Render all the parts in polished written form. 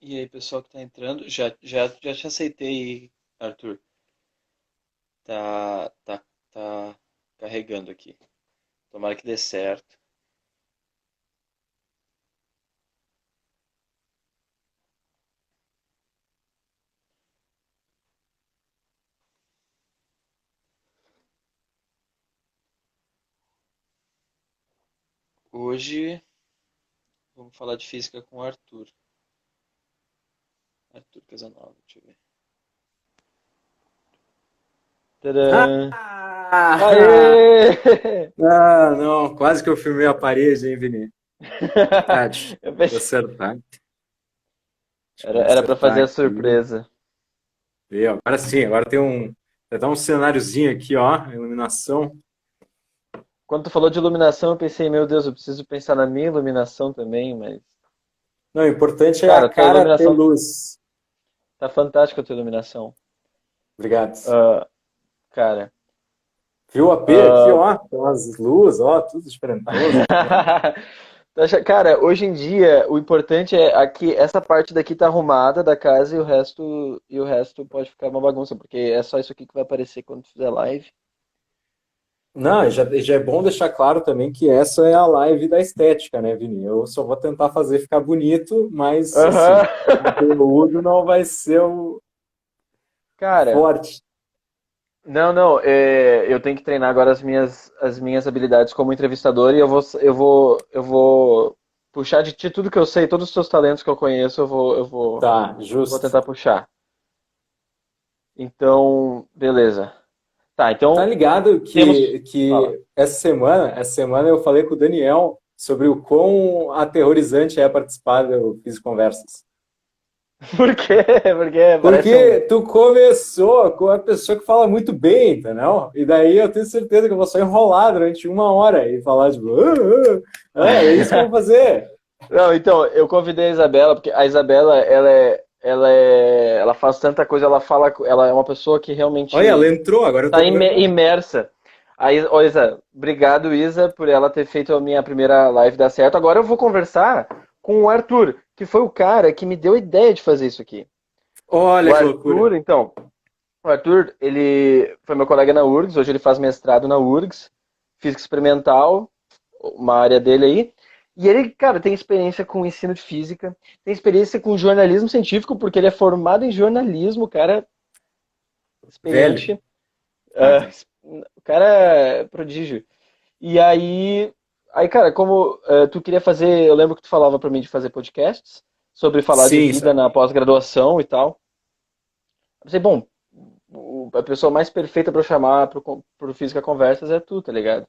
E aí, pessoal que tá entrando, já te aceitei, Arthur. Tá carregando aqui. Tomara que dê certo. Hoje vamos falar de física com o Arthur. Arthur Casanova, deixa eu ver. Tadã! Ah, Aê! não, quase que eu filmei a parede, hein, Vini? Ah, deixa Eu eu pensei, acertar. Deixa eu era para acertar fazer a aqui. surpresa. E agora sim, agora tem vai dar um cenáriozinho aqui, ó, iluminação. Quando tu falou de iluminação, eu pensei, meu Deus, eu preciso pensar na minha iluminação também, mas. Não, o importante é a Cara, tua cara ter iluminação luz. tá fantástica, a tua iluminação. Obrigado. Ah, cara. Viu o AP aqui, ah, ó? Tem umas luzes, ó, tudo diferentoso aqui, ó. Cara, hoje em dia o importante é aqui essa parte daqui tá arrumada da casa e o resto pode ficar uma bagunça, porque é só isso aqui que vai aparecer quando tu fizer live. Não, já é bom deixar claro também que essa é a live da estética, né, Vini? Eu só vou tentar fazer ficar bonito, mas, Aham. assim, o conteúdo não vai ser o Cara, forte. não, não, eu tenho que treinar agora as minhas habilidades como entrevistador e eu vou puxar de ti tudo que eu sei, todos os teus talentos que eu conheço, Tá, vou justo. tentar puxar. Então, beleza. Tá, Tá então ligado temos. Fala. que essa semana eu falei com o Daniel sobre o quão aterrorizante é participar do Fiz Conversas. Por quê? Porque parece um. Porque tu começou com a pessoa que fala muito bem, entendeu? E daí eu tenho certeza que eu vou só enrolar durante 1 hora e falar, tipo, é isso que eu vou fazer. Não, então, eu convidei a Isabela, porque a Isabela, ela faz tanta coisa, ela fala, ela é uma pessoa que Olha, ela realmente entrou, agora eu está tô conversando. imersa. Aí, ô Isa, obrigado, Isa, por ela ter feito a minha primeira live dar certo. Agora eu vou conversar com o Arthur, que foi o cara que me deu a ideia de fazer isso aqui. O Olha que loucura. Arthur, então, o Arthur, ele foi meu colega na URGS, hoje ele faz mestrado na URGS, física experimental, uma área dele aí. E ele, cara, tem experiência com ensino de física, tem experiência com jornalismo científico, porque ele é formado em jornalismo, cara, Velho. experiente, Ah, ah, tá. o cara é prodígio. E aí, cara, como tu queria fazer, eu lembro que tu falava pra mim de fazer podcasts sobre falar de Sim, vida sabe? na pós-graduação e tal. Eu pensei, bom, a pessoa mais perfeita pra eu chamar pro Física Conversas é tu, tá ligado?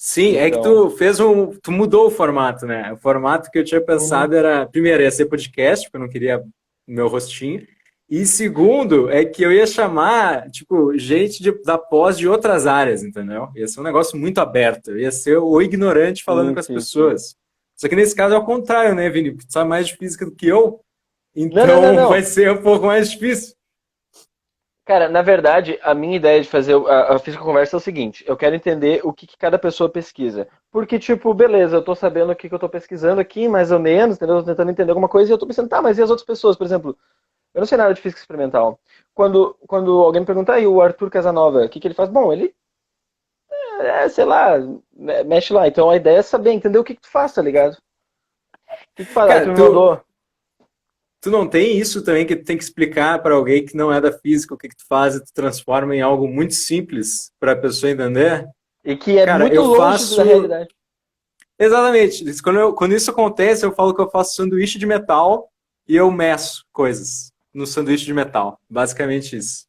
Sim, é que Então, tu mudou o formato, né? O formato que eu tinha uhum, pensado era, primeiro, ia ser podcast, porque eu não queria o meu rostinho. E segundo, é que eu ia chamar, tipo, gente da pós de outras áreas, entendeu? Ia ser um negócio muito aberto. Eu ia ser o ignorante falando sim, com as sim, sim. pessoas. Só que nesse caso é o contrário, né, Vini? Porque tu sabe mais de física do que eu, Não, não, não, então vai não. ser um pouco mais difícil. Cara, na verdade, a minha ideia de fazer a Física Conversa é o seguinte: eu quero entender o que cada pessoa pesquisa. Porque, tipo, beleza, eu tô sabendo o que eu tô pesquisando aqui, mais ou menos, entendeu? Eu tô tentando entender alguma coisa e eu tô pensando, tá, mas e as outras pessoas? Por exemplo, eu não sei nada de física experimental. Quando alguém me pergunta, aí, o Arthur Casanova, o que ele faz? Bom, ele, sei lá, mexe lá. Então a ideia é saber, entender o que tu faz, tá ligado? O que tu faz? Aí tu Cara, me tu, mandou. tu não tem isso também que tu tem que explicar para alguém que não é da física o que que tu faz e tu transforma em algo muito simples para a pessoa entender? E que é Cara, muito eu longe da faço. realidade. Exatamente. Quando isso acontece, eu falo que eu faço sanduíche de metal e eu meço coisas no sanduíche de metal. Basicamente isso.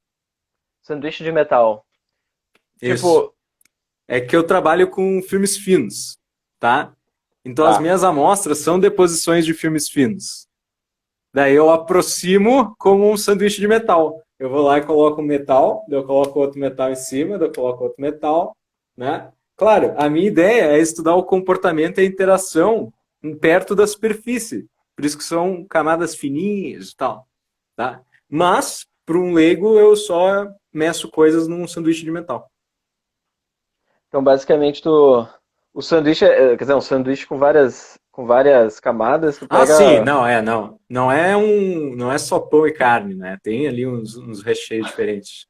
Sanduíche de metal. Isso. Tipo, É que eu trabalho com filmes finos, tá? Então as tá. minhas amostras são deposições de filmes finos. Daí eu aproximo como um sanduíche de metal. Eu vou lá e coloco um metal, daí eu coloco outro metal em cima, daí eu coloco outro metal, né? Claro, a minha ideia é estudar o comportamento e a interação perto da superfície. Por isso que são camadas fininhas e tal, tá? Mas, para um leigo, eu só meço coisas num sanduíche de metal. Então, basicamente, o sanduíche, quer dizer, um sanduíche com várias. com várias camadas, tu Ah, sim, pega. não. Não é só pão e carne, né? Tem ali uns recheios diferentes.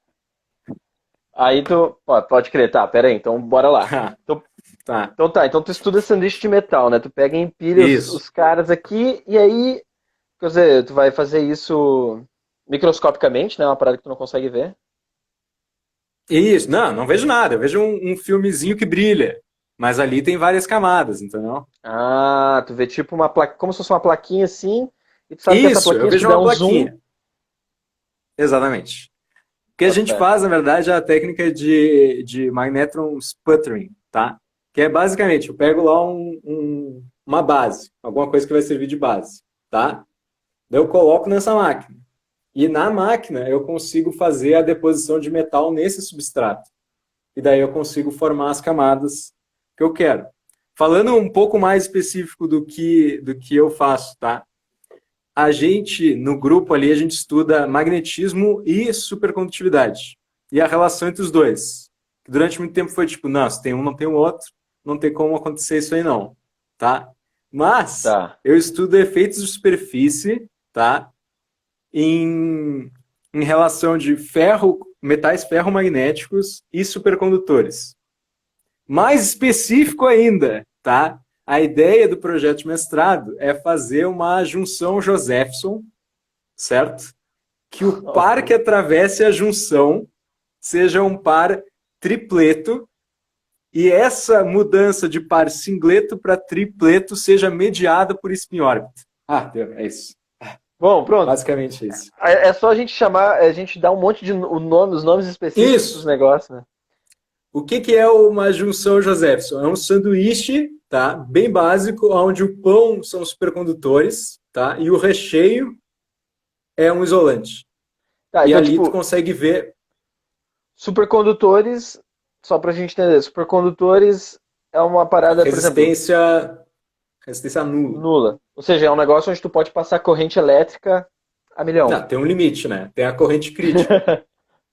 Aí tu. Pode crer, tá, pera aí, então bora lá. Então, Tá, então tá, então tu estuda sanduíche de metal, né? Tu pega e empilha isso. os caras aqui, e aí, quer dizer, tu vai fazer isso microscopicamente, né? Uma parada que tu não consegue ver. Isso, não vejo nada. Eu vejo um filmezinho que brilha. Mas ali tem várias camadas, entendeu? Ah, tu vê tipo uma placa, como se fosse uma plaquinha assim, e tu sabe que essa Isso, eu plaquinha, se tu vejo der uma um zoom. plaquinha. Exatamente. O que a Bota gente fé. faz, na verdade, é a técnica de magnetron sputtering, tá? Que é basicamente, eu pego lá uma base, alguma coisa que vai servir de base, tá? Daí eu coloco nessa máquina. E na máquina eu consigo fazer a deposição de metal nesse substrato. E daí eu consigo formar as camadas que eu quero. Falando um pouco mais específico do que eu faço, tá? A gente, no grupo ali, a gente estuda magnetismo e supercondutividade. E a relação entre os dois. Durante muito tempo foi tipo, não, se tem um, não tem o outro, não tem como acontecer isso aí não, tá? Mas Tá. eu estudo efeitos de superfície, tá? Em, em relação de ferro, metais ferromagnéticos e supercondutores. Mais específico ainda, tá? A ideia do projeto de mestrado é fazer uma junção Josephson, certo? Que o par que Ok. atravesse a junção seja um par tripleto e essa mudança de par singleto para tripleto seja mediada por spin-órbita. Ah, é isso. Bom, pronto. Basicamente isso. É só a gente chamar, a gente dar um monte de os nomes específicos pros Isso. negócios, né? O que é uma junção Josephson? É um sanduíche, tá? Bem básico, onde o pão são supercondutores, tá? E o recheio é um isolante. Tá, E então, ali tu tipo, consegue ver supercondutores, só pra gente entender, supercondutores é uma parada, por exemplo, resistência nula. nula. Ou seja, é um negócio onde tu pode passar corrente elétrica a milhão. Não, tem um limite, né? Tem a corrente crítica,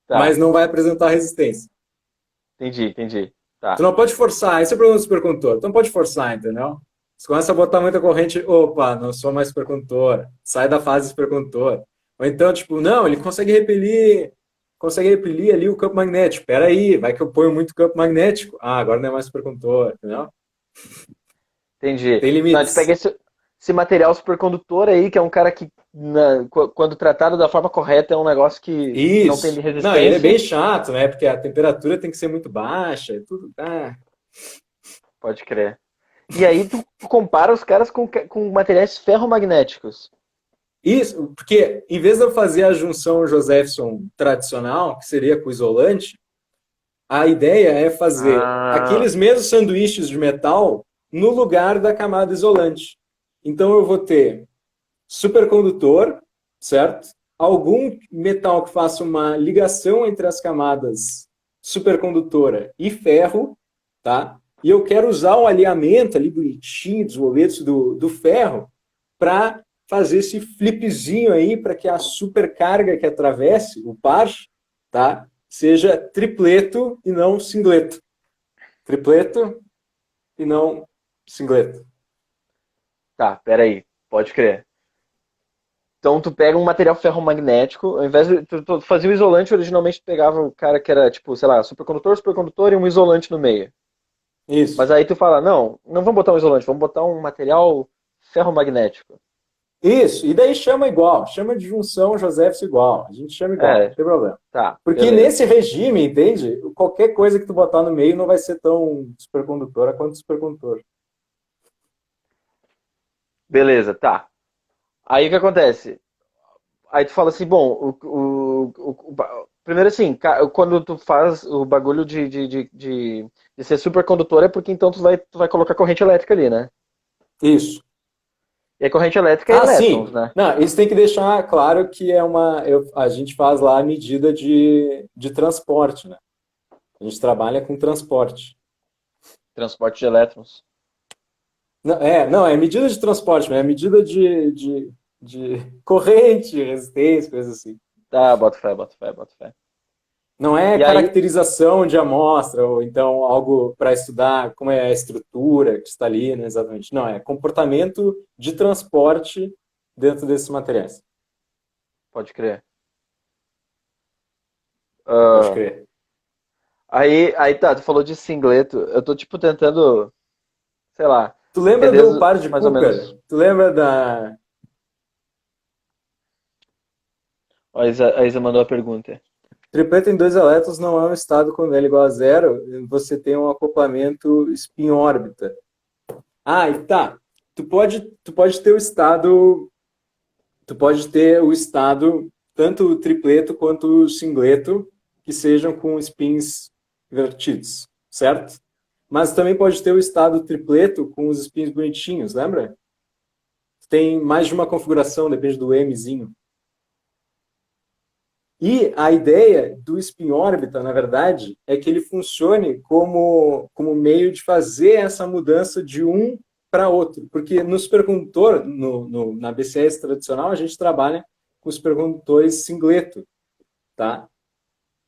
mas Tá, não vai apresentar resistência. entendi. Tu Tá. não pode forçar, esse é o problema do supercondutor. Tu não pode forçar, entendeu? Se começa a botar muita corrente, opa, não sou mais supercondutor, sai da fase supercondutor. Ou então, tipo, não, ele consegue repelir ali o campo magnético. Peraí, vai que eu ponho muito campo magnético. Ah, agora não é mais supercondutor, entendeu? Entendi. Tem Não, tu pega limites. esse material supercondutor aí, que é um cara que, quando tratado da forma correta, é um negócio que não tem Isso. Não, ele é bem resistência. chato, né? Porque a temperatura tem que ser muito baixa e tudo. Ah. Pode crer. E aí tu compara os caras com materiais ferromagnéticos. Isso, porque em vez de eu fazer a junção Josephson tradicional, que seria com isolante, a ideia é fazer Ah, aqueles mesmos sanduíches de metal no lugar da camada isolante. Então eu vou ter supercondutor, certo? Algum metal que faça uma ligação entre as camadas supercondutora e ferro, tá? E eu quero usar um alinhamento ali bonitinho dos boletos do ferro para fazer esse flipzinho aí para que a supercarga que atravesse o par, tá? Seja tripleto e não singleto. Tripleto e não singleto. tá, peraí. Pode crer. Então tu pega um material ferromagnético, ao invés de tu fazia o isolante, originalmente tu pegava o cara que era tipo, sei lá, supercondutor e um isolante no meio. Mas Isso. aí tu fala, não vamos botar um isolante, vamos botar um material ferromagnético. Isso, e daí chama igual, chama de junção Josephson igual, a gente chama igual, não É, tem problema. tá, Porque beleza. nesse regime, entende? Qualquer coisa que tu botar no meio não vai ser tão supercondutora quanto supercondutor. Beleza, tá. Aí o que acontece? Aí tu fala assim, bom, primeiro assim, quando tu faz o bagulho de ser supercondutor é porque então tu vai colocar corrente elétrica ali, né? Isso. E a corrente elétrica é Ah, elétrons, sim. né? Não, isso tem que deixar claro que é a gente faz lá a medida de transporte, né? A gente trabalha com transporte. Transporte de elétrons. Não, é medida de transporte, mas é medida de corrente, resistência, coisa assim. Tá, bota fé. Não é E aí, caracterização de amostra, ou então algo para estudar como é a estrutura cristalina, exatamente. Não, é comportamento de transporte dentro desses materiais. pode crer. Pode Ah, crer. aí tá, tu falou de singleto. Eu tô, tipo, tentando, sei lá, Tu lembra entender do par de mais ou Cooper? menos. Tu lembra da... Ó, a Isa mandou a pergunta. Tripleto em dois elétrons não é um estado quando L igual a zero, você tem um acoplamento spin-órbita. Ah, e tá. Tu pode ter o estado, tu pode ter o estado tanto o tripleto quanto o singleto que sejam com spins invertidos, certo? Mas também pode ter o estado tripleto com os spins bonitinhos, lembra? Tem mais de uma configuração, depende do Mzinho. E a ideia do spin órbita, na verdade, é que ele funcione como meio de fazer essa mudança de um para outro. Porque no supercondutor, na BCS tradicional, a gente trabalha com supercondutores singleto, tá?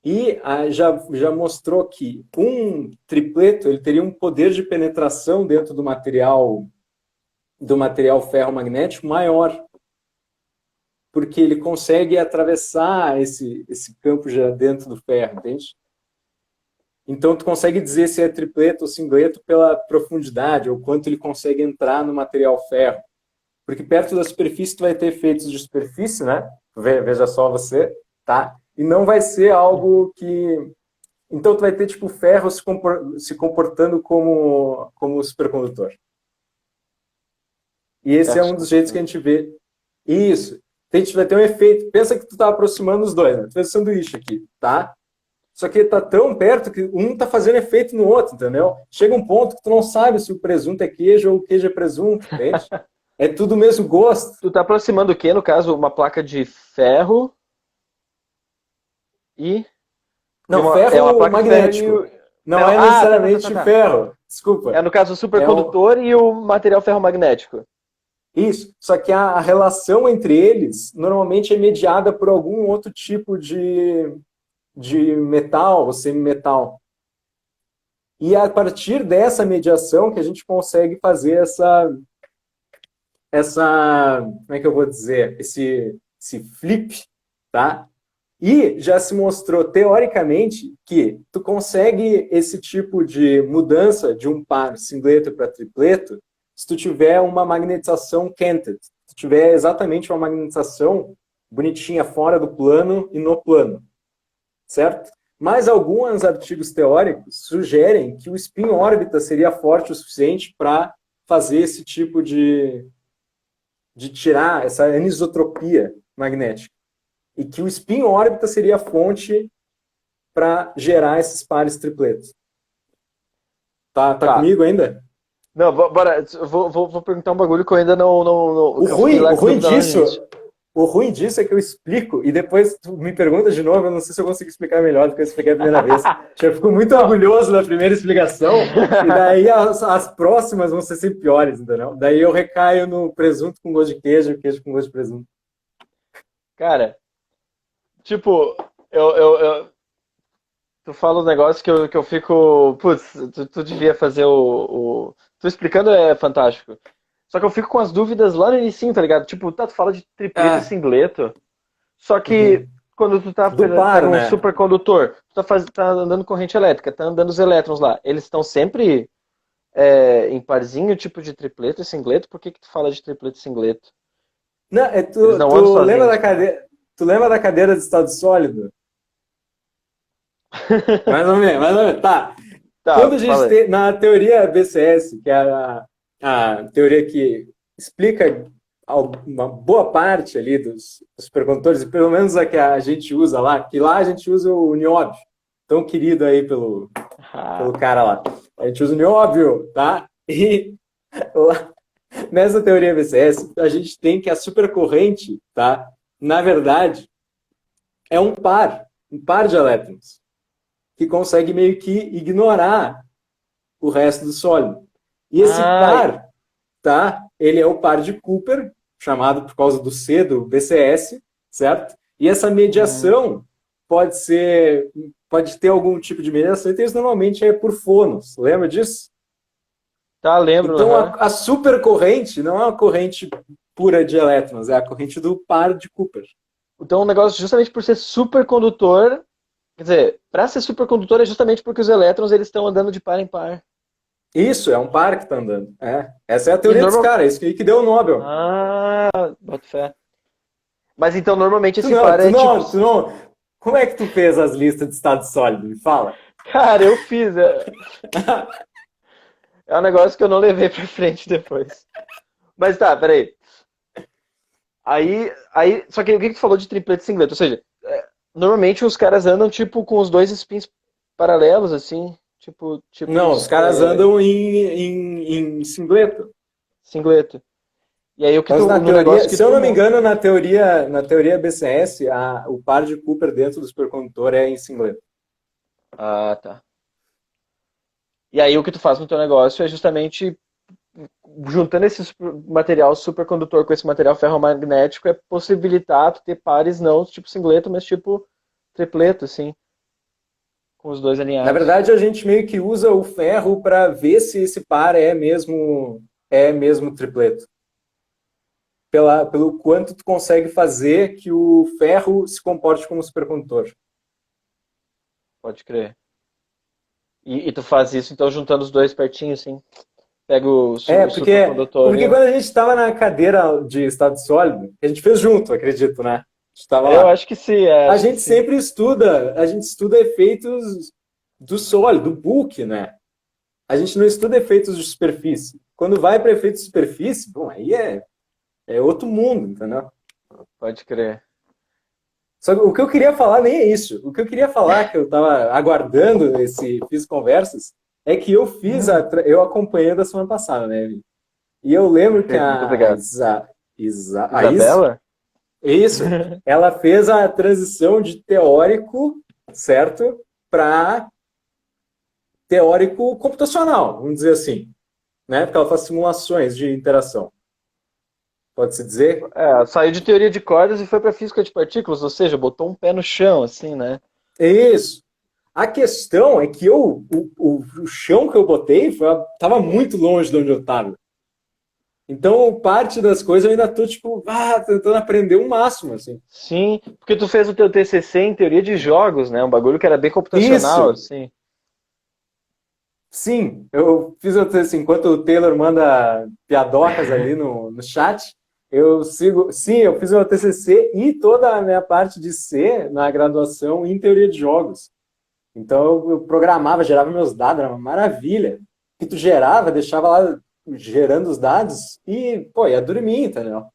E já mostrou que um tripleto ele teria um poder de penetração dentro do material ferromagnético maior, porque ele consegue atravessar esse campo já dentro do ferro, entende? Então, tu consegue dizer se é tripleto ou singleto pela profundidade, ou quanto ele consegue entrar no material ferro. Porque perto da superfície tu vai ter efeitos de superfície, né? Veja só você, tá? E não vai ser algo que... Então, tu vai ter, tipo, ferro se comportando como supercondutor. E esse é Ferros um dos jeitos que a comportando. gente vê. Isso. A gente vai ter um efeito. Pensa que tu tá aproximando os dois, né? Tu fez um sanduíche aqui, tá? Só que tá tão perto que um tá fazendo efeito no outro, entendeu? Chega um ponto que tu não sabe se o presunto é queijo ou o queijo é presunto, entende? É tudo o mesmo gosto. Tu tá aproximando o quê, no caso? Uma placa de ferro e de Não, uma. É uma ferro placa de ferro magnético. Não Não, é tá. necessariamente ferro. É Desculpa. no caso o É um... supercondutor e o material ferromagnético. Isso. Só que a relação entre eles normalmente é mediada por algum outro tipo de metal ou semimetal. E é a partir dessa mediação que a gente consegue fazer como é que eu vou dizer, esse flip, tá? E já se mostrou teoricamente que tu consegue esse tipo de mudança de um par singleto para tripleto se tu tiver uma magnetização canted, se tu tiver exatamente uma magnetização bonitinha fora do plano e no plano, certo? Mas alguns artigos teóricos sugerem que o spin órbita seria forte o suficiente para fazer esse tipo de tirar essa anisotropia magnética. E que o spin órbita seria a fonte para gerar esses pares tripletos. Tá Tá. comigo ainda? Não, bora. Vou perguntar um bagulho que eu ainda não, O que eu fiquei ruim, lá o com ruim dúvida lá no disso, início. o ruim disso é que eu explico e depois tu me pergunta de novo, eu não sei se eu consigo explicar melhor do que eu expliquei a primeira vez. Eu fico muito Não. orgulhoso da primeira explicação e daí as próximas vão ser sempre piores, entendeu? Daí eu recaio no presunto com gosto de queijo, queijo com gosto de presunto. Cara, tipo, tu fala um negócio que eu fico. Putz, tu devia fazer o. Tu explicando é fantástico. Só que eu fico com as dúvidas lá no início, tá ligado? Tipo, tá, tu fala de tripleto e Ah, singleto. Só que uhum. quando tu tá Do pega par, um né? supercondutor, tu tá andando corrente elétrica, tá andando os elétrons lá. Eles estão sempre em parzinho, tipo de tripleto e singleto. Por que que tu fala de tripleto e singleto? Não, Eles tu, não andam tu lembra sozinhos. tu lembra da cadeira de estado sólido? Mais ou menos, mais ou menos. Tá. Quando Tá, a gente fala aí. tem, na teoria BCS, que é a teoria que explica uma boa parte ali dos supercondutores, e pelo menos a que a gente usa lá, que lá a gente usa o nióbio, tão querido aí pelo Ah, cara lá. A gente usa o nióbio, tá? E lá, nessa teoria BCS, a gente tem que a supercorrente, tá? Na verdade, é um par de elétrons, que consegue meio que ignorar o resto do sólido. E esse ah, par, tá? Ele é o par de Cooper, chamado por causa do C do BCS, certo? E essa hum, mediação pode ser pode ter algum tipo de mediação, então isso normalmente é por fônus. Lembra disso? Tá, lembro. Então, Aham. a supercorrente não é uma corrente pura de elétrons, é a corrente do par de Cooper. Então, o negócio, justamente por ser supercondutor, quer dizer, para ser supercondutor é justamente porque os elétrons eles estão andando de par em par. Isso, é um par que está andando. Essa é a E teoria desse normal... cara, isso que deu o Nobel. Ah, boto fé. Mas então, normalmente Tu esse não, par tu é tipo. não, tu não. Como é que tu fez as listas de estado sólido? Me fala. Cara, eu fiz. É um negócio que eu não levei pra frente depois. Mas tá, peraí. Só que o que que tu falou de tripleto e singleto? Ou seja, normalmente os caras andam tipo com os dois spins paralelos, assim, Não, os caras andam em singleto. singleto. E aí Mas na no negócio teoria, que se eu tu não me engano, na teoria BCS, o par de Cooper dentro do supercondutor é em singleto. Ah, tá. E aí o que tu faz no teu negócio é justamente juntando esse material supercondutor com esse material ferromagnético é possibilitar tu ter pares não tipo singleto, mas tipo tripleto, assim, com os dois Na alinhados. verdade, a gente meio que usa o ferro para ver se esse par é mesmo tripleto. Pelo quanto tu consegue fazer que o ferro se comporte como supercondutor. Pode crer. E tu faz isso então juntando os dois pertinho, assim. Pega o Porque, supercondutor porque e quando a gente estava na cadeira de estado sólido, a gente fez junto, acredito, né? A gente estava eu lá. acho que sim, A acho que gente sim. sempre a gente estuda efeitos do sólido, do bulk, né? A gente não estuda efeitos de superfície. Quando vai para efeitos de superfície, bom, aí é outro mundo, entendeu? Pode crer. Só que o que eu queria falar nem é isso. O que eu queria falar, que eu estava aguardando esse Fiz Conversas, é que eu acompanhei da semana passada, né? E eu lembro que Perfeito, muito obrigado. a Isa, Isabela? isso, ela fez a transição de teórico, certo? Para teórico computacional, vamos dizer assim, né? Porque ela faz simulações de interação, pode-se dizer? É, saiu de teoria de cordas e foi para física de partículas, ou seja, botou um pé no chão, assim, né? É isso. A questão é que o chão que eu botei estava muito longe de onde eu estava. Então, parte das coisas eu ainda tô, tipo, tentando aprender o máximo, assim. Sim, porque tu fez o teu TCC em teoria de jogos, né? Um bagulho que era bem computacional, Isso, assim. sim, eu fiz assim, enquanto o Taylor manda piadocas ali no chat, eu sigo, sim, eu fiz o meu TCC e toda a minha parte de C na graduação em teoria de jogos. Então eu programava, gerava meus dados, era uma maravilha. Que tu gerava, deixava lá gerando os dados e, pô, ia dormir, entendeu?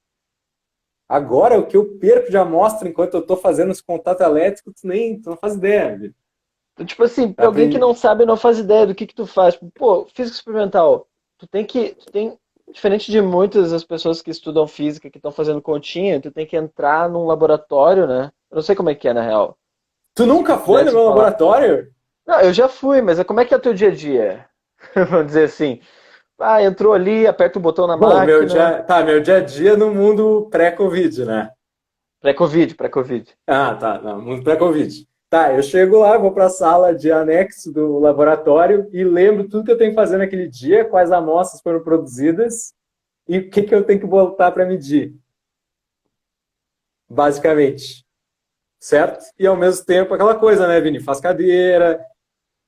Agora, o que eu perco de amostra enquanto eu tô fazendo esse contato elétrico, tu não faz ideia, velho. Então, tipo assim, Eu pra alguém que aprendi. não sabe, não faz ideia do que tu faz. Tipo, pô, física experimental. Diferente de muitas das pessoas que estudam física, que estão fazendo continha, tu tem que entrar num laboratório, né? Eu não sei como é que é, na real. Tu Se tu nunca foi no pudesse meu falar. laboratório? Não, eu já fui, mas como é que é o teu dia a dia? Vamos dizer assim. Ah, entrou ali, aperta o botão na Bom, máquina. meu dia a dia no mundo pré-Covid, né? Pré-Covid, pré-Covid. Ah, tá, não, mundo pré-Covid. Tá, eu chego lá, vou para a sala de anexo do laboratório e lembro tudo que eu tenho que fazer naquele dia, quais amostras foram produzidas e o que, que eu tenho que voltar para medir, basicamente. Certo? E ao mesmo tempo aquela coisa, né, Vini? Faz cadeira,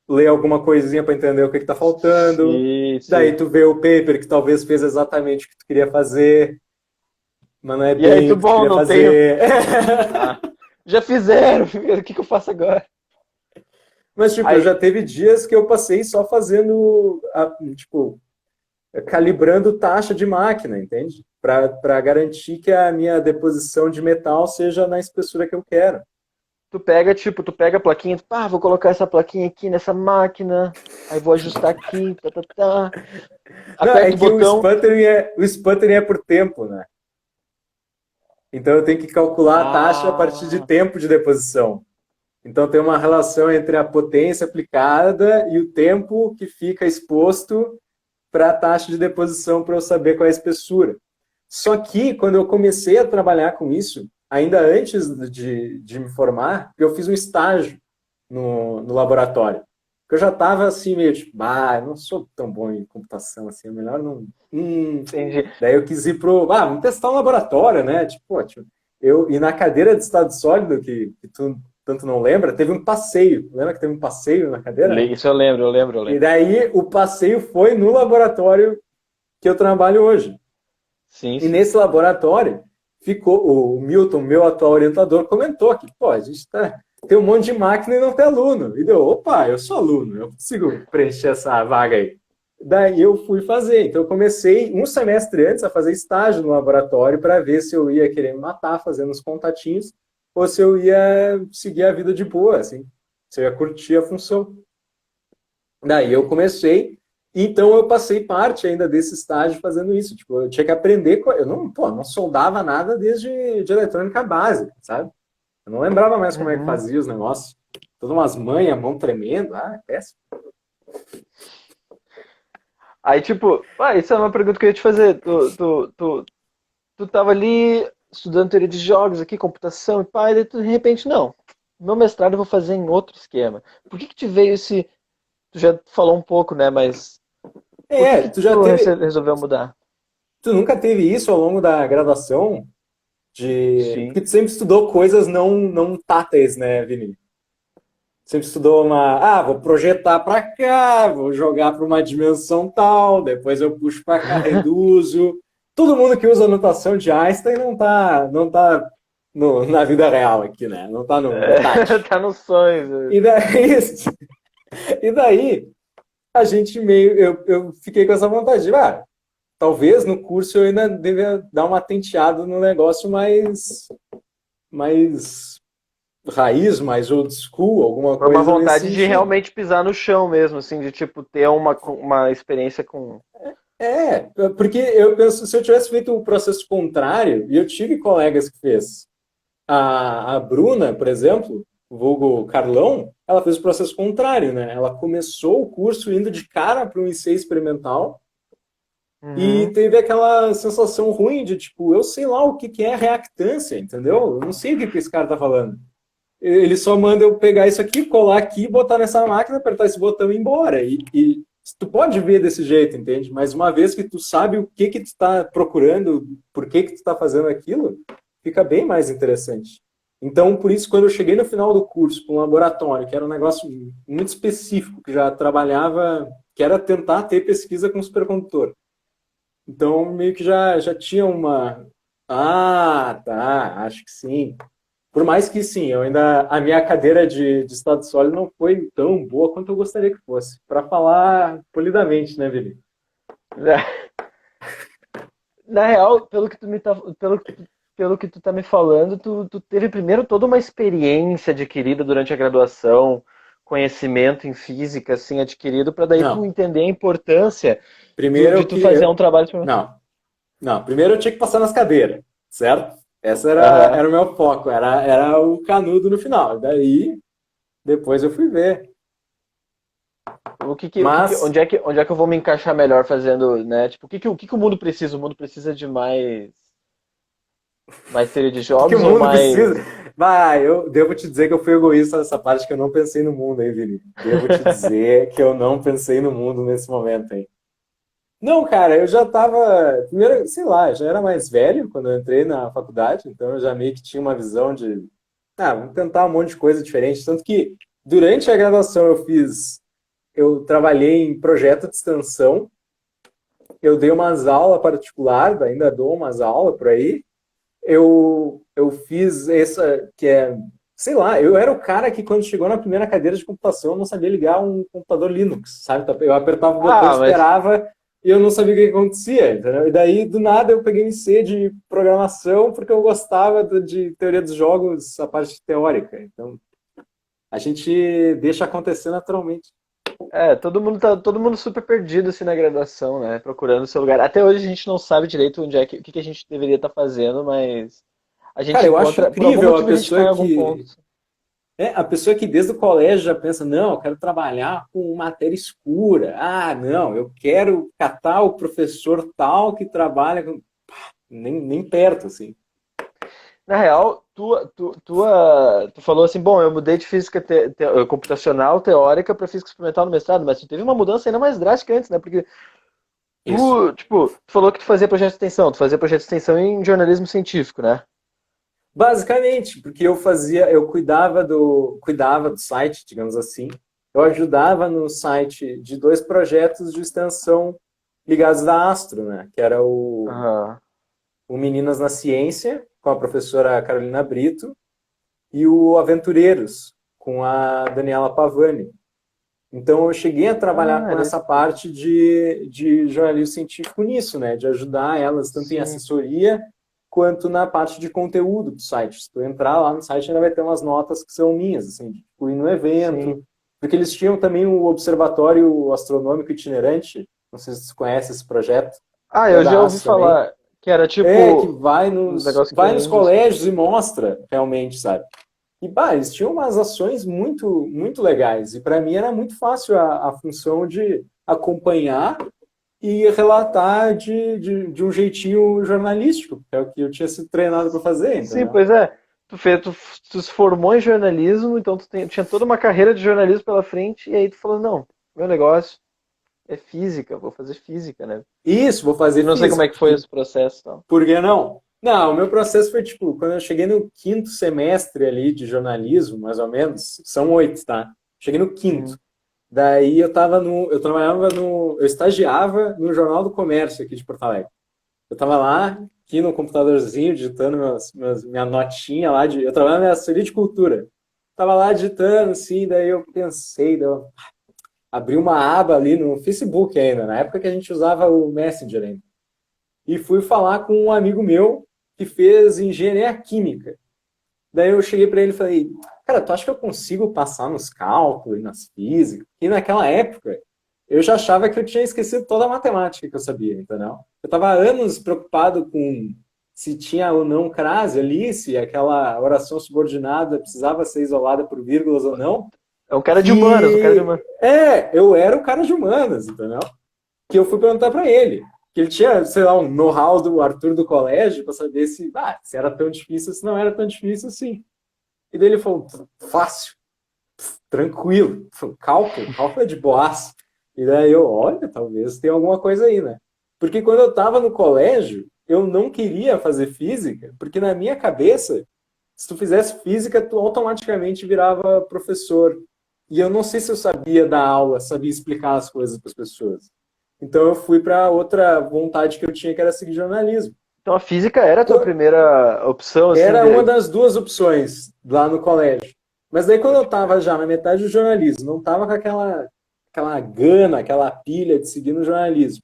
lê alguma coisinha para entender o que está faltando, Sim, daí sim. tu vê o paper que talvez fez exatamente o que tu queria fazer, mas não é E aí, bem tu o que tu bom, queria não tenho. fazer. Ah, já fizeram, o que que eu faço agora? Mas, tipo, Aí, já teve dias que eu passei só fazendo, tipo, calibrando taxa de máquina, entende? Para garantir que a minha deposição de metal seja na espessura que eu quero. tu pega a plaquinha, vou colocar essa plaquinha aqui nessa máquina, aí vou ajustar aqui, tá, tá, tá. Não, é Aperta o que o botão. sputtering é por tempo, né? Então eu tenho que calcular a taxa a partir de Ah, tempo de deposição. Então tem uma relação entre a potência aplicada e o tempo que fica exposto para a taxa de deposição para eu saber qual é a espessura. Só que quando eu comecei a trabalhar com isso, ainda antes de me formar, eu fiz um estágio. no laboratório. Porque eu já estava assim, meio tipo, eu não sou tão bom em computação, assim, é melhor não. Entendi. Daí eu quis ir vamos testar um laboratório, né? E na cadeira de estado sólido, que tu tanto não lembra, teve um passeio. Lembra que teve um passeio na cadeira? Isso eu lembro, eu lembro, eu E lembro. daí o passeio foi no laboratório que eu trabalho hoje. Sim, E sim. nesse laboratório ficou o Milton, meu atual orientador, comentou que, a gente tem um monte de máquina e não tem aluno. E deu, opa, eu sou aluno, eu consigo preencher essa vaga aí. Daí eu fui fazer. Então eu comecei um semestre antes a fazer estágio no laboratório para ver se eu ia querer me matar fazendo os contatinhos ou se eu ia seguir a vida de boa, assim, se eu ia curtir a função. Daí eu comecei, então eu passei parte ainda desse estágio fazendo isso. Tipo, eu tinha que aprender, eu não soldava nada desde de eletrônica básica, sabe? Eu não lembrava mais como é que Uhum. fazia os negócios. Todas umas manhas, mão tremendo, péssimo. Aí, tipo, isso é uma pergunta que eu ia te fazer. Tu tava ali estudando teoria de jogos aqui, computação e pá, e daí tu, de repente, não. Meu mestrado eu vou fazer em outro esquema. Por que que te veio esse. Tu já falou um pouco, né? Mas por que que Tu já tu teve, resolveu mudar? tu nunca teve isso ao longo da graduação? Sim. Porque tu sempre estudou coisas não táteis, né, Vini? Sempre estudou vou projetar para cá, vou jogar para uma dimensão tal, depois eu puxo para cá, reduzo. Todo mundo que usa a notação de Einstein não tá na vida real aqui, né? Não tá no É, TAT. tá nos sonhos. E daí, e daí a gente eu fiquei com essa vontade de, talvez no curso eu ainda devia dar uma tenteada no negócio mais raiz, mais old school, alguma Foi uma coisa nesse vontade de sentido. realmente pisar no chão mesmo, assim, de tipo ter uma experiência com. Porque eu penso, se eu tivesse feito o processo contrário, e eu tive colegas que fez, a Bruna, por exemplo, o vulgo Carlão, ela fez o processo contrário, né? Ela começou o curso indo de cara para um IC experimental e Uhum. teve aquela sensação ruim de, tipo, eu sei lá o que que é reactância, entendeu? Eu não sei o que que esse cara tá falando. Ele só manda eu pegar isso aqui, colar aqui, botar nessa máquina, apertar esse botão e ir embora. E tu pode ver desse jeito, entende? Mas uma vez que tu sabe o que que tu está procurando, por que que tu está fazendo aquilo, fica bem mais interessante. Então, por isso, quando eu cheguei no final do curso para um laboratório, que era um negócio muito específico, que já trabalhava, que era tentar ter pesquisa com supercondutor. Então, meio que já tinha uma. Ah, tá, acho que sim. Por mais que sim, a minha cadeira de estado sólido não foi tão boa quanto eu gostaria que fosse. Para falar polidamente, né, Vili? Na real, pelo que tu tá me falando, tu teve primeiro toda uma experiência adquirida durante a graduação, conhecimento em física, assim, adquirido, para daí tu Não. entender a importância Primeiro de eu tu fazer um queria. trabalho experimental. Não, não. Primeiro eu tinha que passar nas cadeiras, certo? Essa era, Aham. era o meu foco, era o canudo no final. Daí, depois eu fui ver. Mas, Onde é que eu vou me encaixar melhor fazendo, né? Tipo, o que que o mundo precisa? O mundo precisa de mais teoria de o que que o jogos ou mundo precisa? mais. Eu devo te dizer que eu fui egoísta nessa parte que eu não pensei no mundo, hein, Vili? Devo te dizer que eu não pensei no mundo nesse momento, hein? Não, cara, eu já tava. Primeiro, sei lá, já era mais velho quando eu entrei na faculdade, então eu já meio que tinha uma visão de. Vamos tentar um monte de coisa diferente. Tanto que durante a graduação eu fiz. Eu trabalhei em projeto de extensão, eu dei umas aulas particulares, ainda dou umas aulas por aí. Eu fiz essa, que é. Sei lá, eu era o cara que quando chegou na primeira cadeira de computação eu não sabia ligar um computador Linux, sabe? Eu apertava o botão, Ah, mas esperava e eu não sabia o que acontecia, entendeu? E daí, do nada, eu peguei em C de programação porque eu gostava de teoria dos jogos, a parte teórica. Então, a gente deixa acontecer naturalmente. todo mundo super perdido assim na graduação, né? Procurando seu lugar. Até hoje a gente não sabe direito onde é que, o que que a gente deveria estar fazendo, mas a gente Cara, eu acho encontra, por algum incrível a motivo a gente cai pessoa em algum ponto. que a pessoa que desde o colégio já pensa, não, eu quero trabalhar com matéria escura. Ah, não, eu quero catar o professor tal que trabalha com. Nem perto, assim. Na real, tu falou assim, bom, eu mudei de física computacional teórica para física experimental no mestrado, mas tu teve uma mudança ainda mais drástica antes, né? Porque Isso. tu falou que tu fazia projeto de extensão, tu fazia projeto de extensão em jornalismo científico, né? Basicamente, porque eu cuidava do site, digamos assim. Eu ajudava no site de dois projetos de extensão ligados da Astro, né? Que era Aham. o Meninas na Ciência, com a professora Carolina Brito, e o Aventureiros, com a Daniela Pavani. Então, eu cheguei a trabalhar Ah, com essa parte de jornalismo científico nisso, né? De ajudar elas tanto em sim, assessoria quanto na parte de conteúdo do site. Se tu entrar lá no site, ainda vai ter umas notas que são minhas, assim, de ir no sim. evento. Porque eles tinham também o Observatório Astronômico Itinerante. Não sei se você conhece esse projeto, Ah, que é eu já da ouvi ASO também. falar que era Que tipo um negócio que vai unia nos indústria. colégios e mostra realmente, sabe? E, bah, eles tinham umas ações muito, muito legais. E para mim era muito fácil a função de acompanhar e relatar de um jeitinho jornalístico, que é o que eu tinha sido treinado para fazer, Sim, entendeu? pois é. Tu se formou em jornalismo, então tinha toda uma carreira de jornalismo pela frente, e aí tu falou, não, meu negócio é física, vou fazer física, né? Isso, vou Eu fazer não sei como é física. que foi esse processo, então. Por que não? Não, o meu processo foi tipo, quando eu cheguei no quinto semestre ali de jornalismo, mais ou menos, são 8, tá? Cheguei no quinto. Uhum. Daí eu estagiava no Jornal do Comércio aqui de Porto Alegre. Eu tava lá, aqui no computadorzinho, digitando minha notinha lá eu trabalhava na assessoria de cultura. Tava lá digitando, assim, daí eu pensei, abri uma aba ali no Facebook ainda, na época que a gente usava o Messenger ainda. E fui falar com um amigo meu que fez engenharia química. Daí eu cheguei para ele e falei, cara, tu acha que eu consigo passar nos cálculos e nas físicas? E naquela época, eu já achava que eu tinha esquecido toda a matemática que eu sabia, entendeu? Eu estava há anos preocupado com se tinha ou não crase ali, se aquela oração subordinada precisava ser isolada por vírgulas ou não, É um cara de humanas, um cara de que humanas. eu era o cara de humanas, entendeu? Que eu fui perguntar para ele. Que ele tinha, sei lá, um know-how do Arthur do colégio para saber se era tão difícil, se não era tão difícil assim. E daí ele falou, fácil, tranquilo, cálculo é de boas. E daí eu, olha, talvez tenha alguma coisa aí, né? Porque quando eu estava no colégio, eu não queria fazer física, porque na minha cabeça, se tu fizesse física, tu automaticamente virava professor. E eu não sei se eu sabia dar aula, sabia explicar as coisas para as pessoas. Então eu fui para outra vontade que eu tinha, que era seguir jornalismo. Então a física era a tua primeira opção, assim, Era uma de. das duas opções lá no colégio. Mas daí quando eu estava já na metade do jornalismo, não estava com aquela gana, aquela pilha de seguir no jornalismo.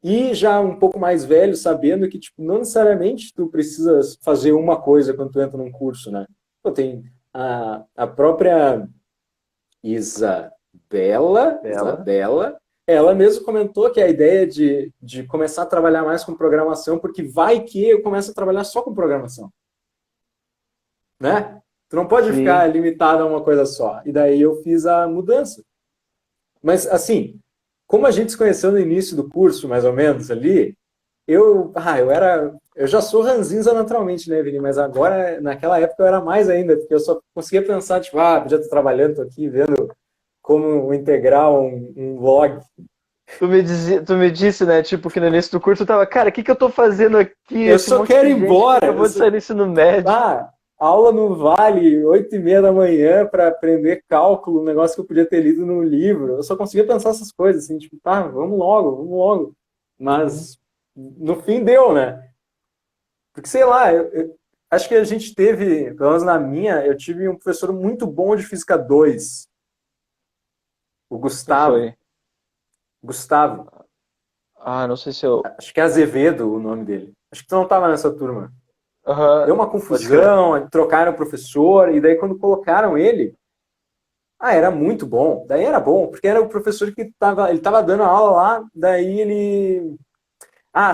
E já um pouco mais velho, sabendo que tipo, não necessariamente tu precisa fazer uma coisa quando tu entra num curso, né? Pô, tem a própria Dela. Isabela, ela mesmo comentou que a ideia de começar a trabalhar mais com programação, porque vai que eu começo a trabalhar só com programação, né? Tu não pode Sim. ficar limitado a uma coisa só. E daí eu fiz a mudança. Mas, assim, como a gente se conheceu no início do curso, mais ou menos, ali, eu já sou ranzinza naturalmente, né, Vini? Mas agora, naquela época, eu era mais ainda, porque eu só conseguia pensar, tipo, podia estar trabalhando, tô aqui vendo como integrar um vlog. Tu me disse, né, tipo, que no início do curso tu tava, cara, o que que eu tô fazendo aqui? Eu Esse só monte quero de ir gente que embora. acabou de sair do ensino médio. Aula no Vale, 8h30 da manhã, para aprender cálculo, um negócio que eu podia ter lido no livro. Eu só conseguia pensar essas coisas, assim, tipo, vamos logo, vamos logo. Uhum. Mas no fim deu, né? Porque, sei lá, eu acho que a gente teve, pelo menos na minha, eu tive um professor muito bom de Física 2, o Quem Gustavo. foi? Gustavo. Ah, não sei se eu. Acho que é Azevedo o nome dele. Acho que tu não estava nessa turma. Deu Aham, uma pode crer. confusão, trocaram o professor, e daí quando colocaram ele, era muito bom. Daí era bom, porque era o professor que ele tava dando a aula lá, daí ele.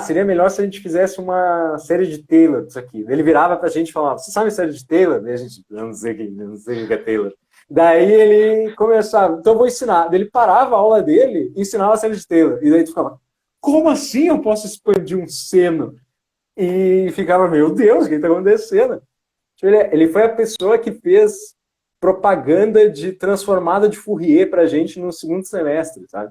Seria melhor se a gente fizesse uma série de Taylor disso aqui. Ele virava pra gente e falava, você sabe a série de Taylor? Daí a gente, eu não sei o que é Taylor. Daí ele começava, então eu vou ensinar. Daí ele parava a aula dele e ensinava a série de Taylor. E daí tu ficava, como assim eu posso expandir um seno? E ficava, meu Deus, o que está acontecendo? Tipo, ele foi a pessoa que fez propaganda de transformada de Fourier pra gente no segundo semestre, sabe?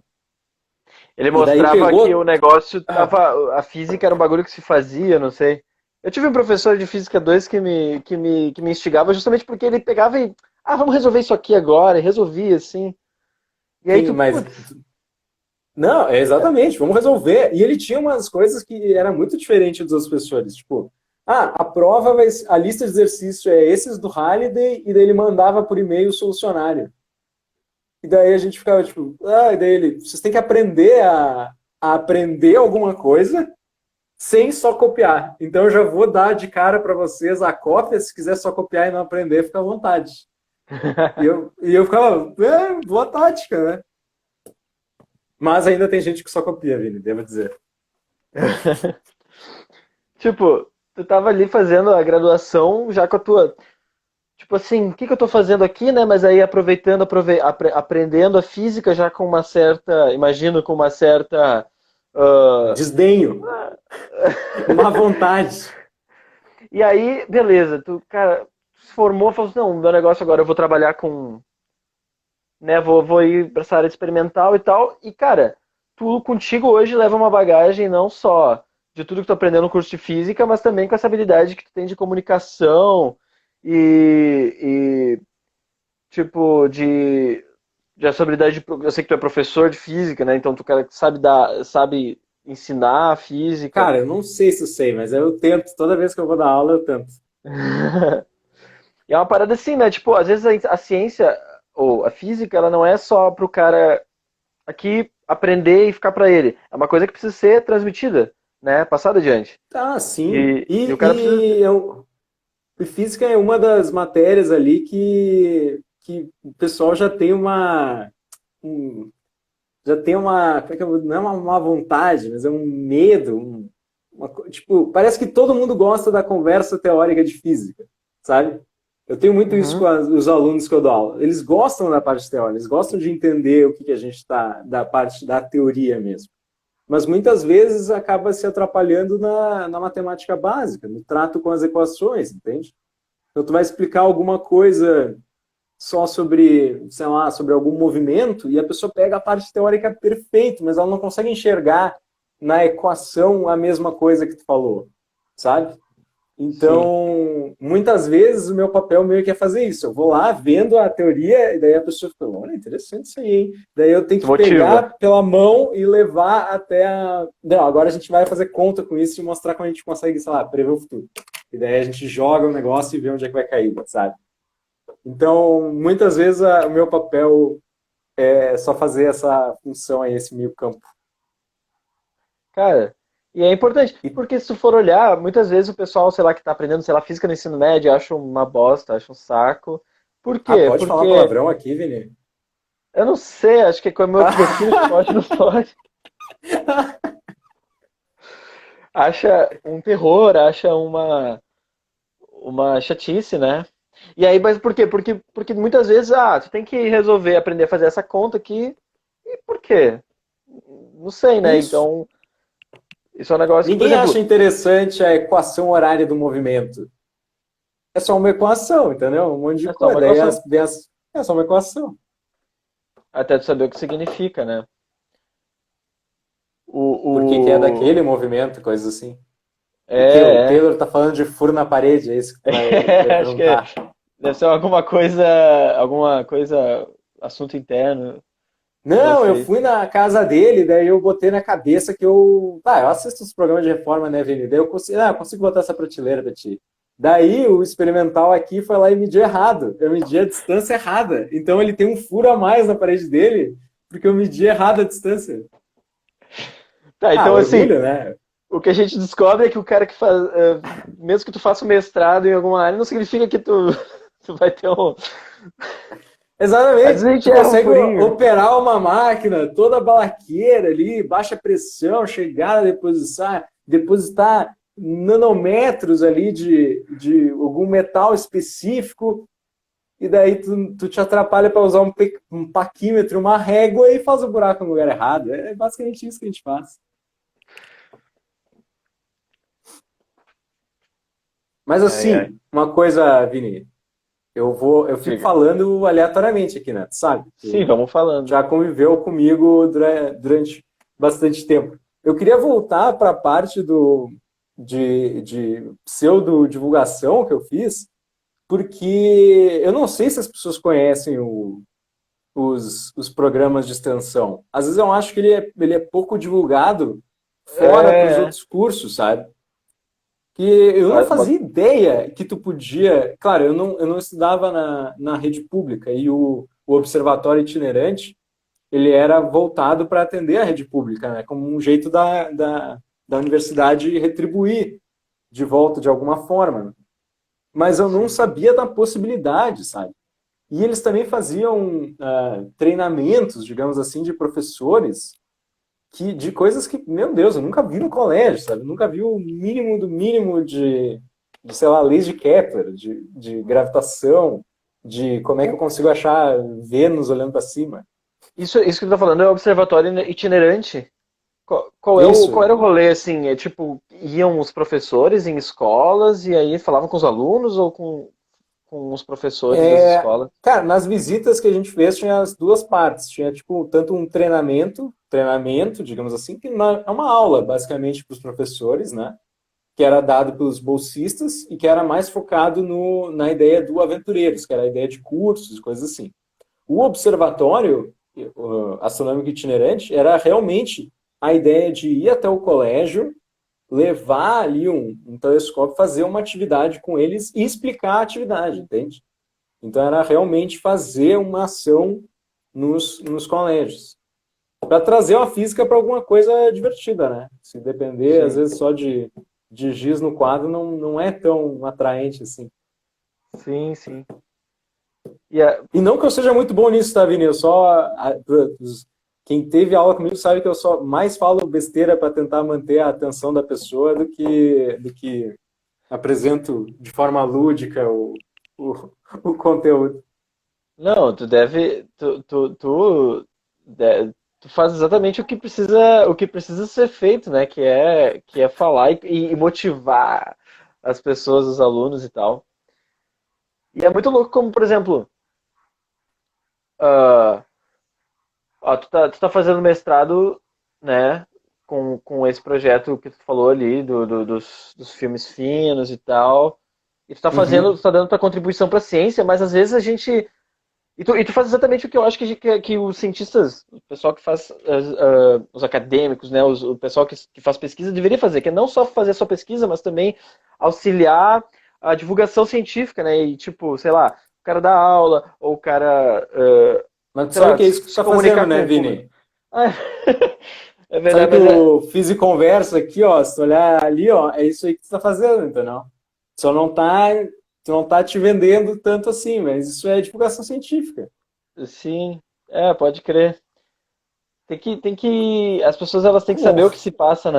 Ele E daí mostrava que o pegou. negócio Ah, tava. A física era um bagulho que se fazia, não sei. Eu tive um professor de Física 2 que me instigava justamente porque ele pegava e. Ah, vamos resolver isso aqui agora, e resolvia, assim. E aí sim, tu, mas. putz. Não, é exatamente, vamos resolver. E ele tinha umas coisas que era muito diferente dos outros professores. Tipo, a prova vai. A lista de exercício é esses do Halliday, e daí ele mandava por e-mail o solucionário. E daí a gente ficava tipo, e daí ele, vocês têm que aprender a aprender alguma coisa sem só copiar. Então eu já vou dar de cara para vocês a cópia, se quiser só copiar e não aprender, fica à vontade. E eu ficava, boa tática, né? Mas ainda tem gente que só copia, Vini, devo dizer. Tipo, tu tava ali fazendo a graduação já com a tua. Tipo assim, o que que eu tô fazendo aqui, né? Mas aí aproveitando, aprendendo a física já com uma certa. Imagino com uma certa. ah, Desdenho, má vontade. E aí, beleza, tu, cara, se formou, falou assim, não, meu negócio agora eu vou trabalhar com, né, vou ir pra essa área experimental e tal. E, cara, tu contigo hoje leva uma bagagem não só de tudo que tu aprendeu no curso de física, mas também com essa habilidade que tu tem de comunicação e tipo, de essa habilidade eu sei que tu é professor de física, né? Então tu, cara, que sabe ensinar física. Cara, eu não sei se eu sei, mas eu tento. Toda vez que eu vou dar aula, eu tento. E é uma parada assim, né? Tipo, às vezes a ciência ou a física, ela não é só pro cara aqui aprender e ficar pra ele. É uma coisa que precisa ser transmitida, né? Passada adiante. Ah, sim. E o cara precisa. E física é uma das matérias ali que o pessoal já tem como é que não é uma vontade, mas é um medo, tipo, parece que todo mundo gosta da conversa teórica de física, sabe? Eu tenho muito isso com Uhum. os alunos que eu dou aula. Eles gostam da parte teórica, eles gostam de entender o que, que a gente está, da parte da teoria mesmo. Mas muitas vezes acaba se atrapalhando na matemática básica, no trato com as equações, entende? Então, tu vai explicar alguma coisa só sobre, sei lá, sobre algum movimento e a pessoa pega a parte teórica perfeito, mas ela não consegue enxergar na equação a mesma coisa que tu falou, sabe? Sim. Então, muitas vezes o meu papel meio que é fazer isso. Eu vou lá vendo a teoria e daí a pessoa fica, olha, interessante isso aí, hein? Daí eu tenho Se que motiva. pegar pela mão e levar até a... Não, agora a gente vai fazer conta com isso e mostrar como a gente consegue, sei lá, prever o futuro. E daí a gente joga o negócio e vê onde é que vai cair, sabe? Então, muitas vezes o meu papel é só fazer essa função aí, esse meio campo. Cara, e é importante, E, porque se tu for olhar, muitas vezes o pessoal, sei lá, que tá aprendendo, sei lá, física no ensino médio, acha uma bosta, acha um saco. Por quê? pode falar Porque, palavrão aqui, Vini? eu não sei, acho que como eu defino que pode, não pode. Acha um terror, acha uma chatice, né? E aí, mas por quê? Porque muitas vezes, tu tem que resolver aprender a fazer essa conta aqui. E por quê? Não sei, né? Isso. Então, isso é um negócio que, por Ninguém acha exemplo, interessante a equação horária do movimento. É só uma equação, entendeu? Um monte de é só uma coisa. Daí equação. é só uma equação. Até tu saber o que significa, né? O, Por que que é daquele o... movimento, coisas assim. O que? O É, Taylor tá falando de furo na parede, é isso que tu vai Acho que perguntar. deve ser alguma coisa, assunto interno de Não, eu vocês. fui na casa dele, daí eu botei na cabeça que eu. Eu assisto os programas de reforma, né, Vini? Daí eu consigo botar essa prateleira pra ti. Daí o experimental aqui foi lá e mediu errado. Eu medi a distância errada. Então ele tem um furo a mais na parede dele, porque eu medi errado a distância. Tá, então assim, Orgulho, né? o que a gente descobre é que o cara que faz, mesmo que tu faça um mestrado em alguma área, não significa que tu, tu vai ter um. Às vezes Exatamente. a gente Tu erra um consegue furinho. operar uma máquina toda balaqueira ali, baixa pressão, chegar a depositar nanômetros ali de algum metal específico, e daí tu te atrapalha para usar um paquímetro, uma régua e faz o buraco no lugar errado. É basicamente isso que a gente faz. Mas Ai, ai. assim, uma coisa, Vini, eu fico Diga. falando aleatoriamente aqui, né? Tu sabe? Sim, vamos falando. Já conviveu comigo durante bastante tempo. Eu queria voltar para a parte de pseudo-divulgação que eu fiz, porque eu não sei se as pessoas conhecem os programas de extensão. Às vezes eu acho que ele é pouco divulgado fora para os É, outros cursos, sabe? Que eu não uma- fazia ideia que tu podia. Claro, eu não estudava na rede pública e o observatório itinerante ele era voltado para atender a rede pública, né? Como um jeito da universidade retribuir de volta de alguma forma, né? Mas eu não sim. sabia da possibilidade, sabe? E eles também faziam treinamentos, digamos assim, de professores de coisas que, meu Deus, eu nunca vi no colégio, sabe? Eu nunca vi o mínimo do mínimo sei lá, leis de Kepler, de gravitação, de como é que eu consigo achar Vênus olhando para cima. Isso que tu tá falando é o observatório itinerante. Qual Isso. era o rolê, assim? É tipo, iam os professores em escolas e aí falavam com os alunos ou com os professores das escolas? Cara, nas visitas que a gente fez tinha as duas partes. Tinha, tipo, tanto um treinamento, digamos assim, que é uma aula, basicamente, para os professores, né? Que era dado pelos bolsistas e que era mais focado na ideia do aventureiros, que era a ideia de cursos, coisas assim. O observatório astronômico itinerante era realmente a ideia de ir até o colégio, levar ali um telescópio, fazer uma atividade com eles e explicar a atividade, entende? Então era realmente fazer uma ação nos colégios. Para trazer uma física para alguma coisa divertida, né? Se depender, às Sim, vezes, só de giz no quadro, não é tão atraente assim. sim, sim. E a- E não que eu seja muito bom nisso, tá, Vini? Quem teve aula comigo sabe que eu só mais falo besteira para tentar manter a atenção da pessoa do que apresento de forma lúdica o, o conteúdo. não, tu deve, tu faz exatamente o que precisa ser feito, né? Que é falar e motivar as pessoas, os alunos e tal. E é muito louco como, por exemplo, ah, ó, tu tá fazendo mestrado, né, com esse projeto que tu falou ali, dos filmes finos e tal, e tu Uhum. tá dando tua contribuição para a ciência, mas às vezes a gente. E tu faz exatamente o que eu acho que os cientistas, o pessoal que faz, os acadêmicos, né, o pessoal que faz pesquisa deveria fazer, que é não só fazer a sua pesquisa, mas também auxiliar a divulgação científica, né, e tipo, sei lá, o cara dá aula, ou o cara, Mas tu sei sabe lá, que é isso que tu se tá fazendo, comunicar né, com o público. Vini? Ah, é Sabe verdade, que mas é. o Fiz e Conversa aqui, ó, se tu olhar ali, ó, é isso aí que tu tá fazendo, entendeu? Só tu não tá te vendendo tanto assim, mas isso é divulgação científica. Sim, pode crer. As pessoas elas têm que saber o Pô, que se passa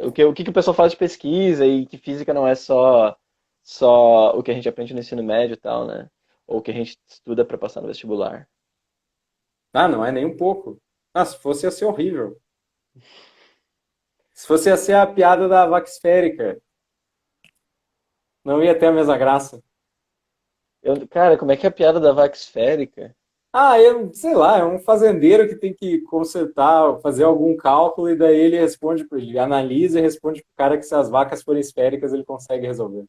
o que o pessoal faz de pesquisa e que física não é só o que a gente aprende no ensino médio e tal, né? Ou o que a gente estuda para passar no vestibular. não é nem um pouco. Ah, se fosse ia ser horrível. Se fosse ia ser a piada da vaca esférica, não ia ter a mesma graça. Cara, como é que é a piada da vaca esférica? Ah, sei lá, é um fazendeiro que tem que consertar, fazer algum cálculo e daí ele analisa e responde pro cara que se as vacas forem esféricas ele consegue resolver.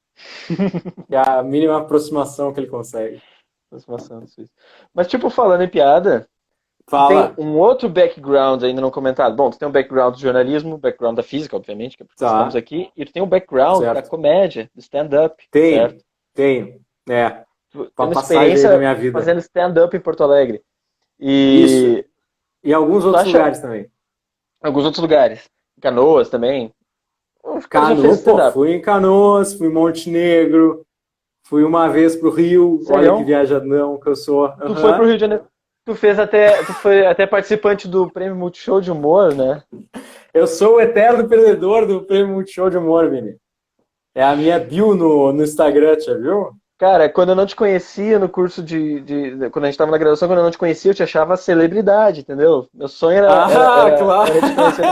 Que é a mínima aproximação que ele consegue. Aproximação do suíço. Mas, tipo, falando em piada, tu tem Fala. um outro background ainda não comentado. Bom, tu tem um background de jornalismo, background da física, obviamente, que é porque estamos Tá, aqui, e tu tem um background da certo. comédia, do stand-up, Tenho, certo? tenho. É, Tu tem uma uma passagem aí da experiência minha vida. fazendo stand-up em Porto Alegre. Isso. E E alguns tu outros acha lugares também. alguns outros lugares? Canoas também. O cara já fez Pô, stand-up. fui em Canoas, fui em Montenegro, fui uma vez pro Rio, olha que Sério? viajadão que eu sou. Tu foi pro Aham. Rio de Janeiro. Tu foi até participante do Prêmio Multishow de Humor, né? Eu sou o eterno perdedor do Prêmio Multishow de Humor, Vini. É a minha bio no Instagram, já viu? Cara, quando eu não te conhecia no curso quando a gente tava na graduação, quando eu não te conhecia, eu te achava celebridade, entendeu? Meu sonho era, era, Ah, era, claro! era te conhecer.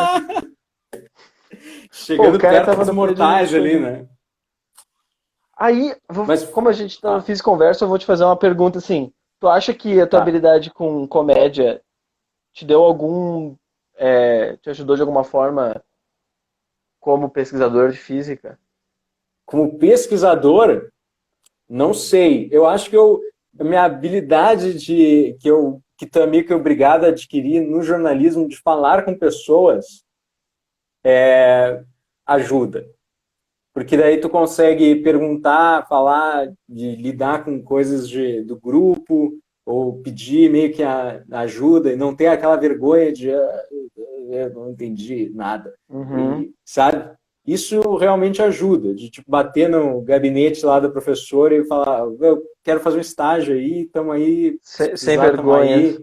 Pô, o Chegando cara perto tava dos no Prêmio mortais Multishow ali, de... né? Aí, Mas, como a gente tá, fiz conversa, eu vou te fazer uma pergunta assim. Tu acha que a tua tá. habilidade com comédia te deu te ajudou de alguma forma como pesquisador de física? Como pesquisador, não sei. Eu acho que a minha habilidade que também que eu obrigado a adquirir no jornalismo de falar com pessoas ajuda. Porque daí tu consegue perguntar, falar, de lidar com coisas do grupo, ou pedir meio que a ajuda, e não ter aquela vergonha de eu não entendi nada. Uhum. E, sabe? Isso realmente ajuda, de tipo, bater no gabinete lá da professora e falar, eu quero fazer um estágio aí, estamos aí, se Sem precisar, estamos vergonhas.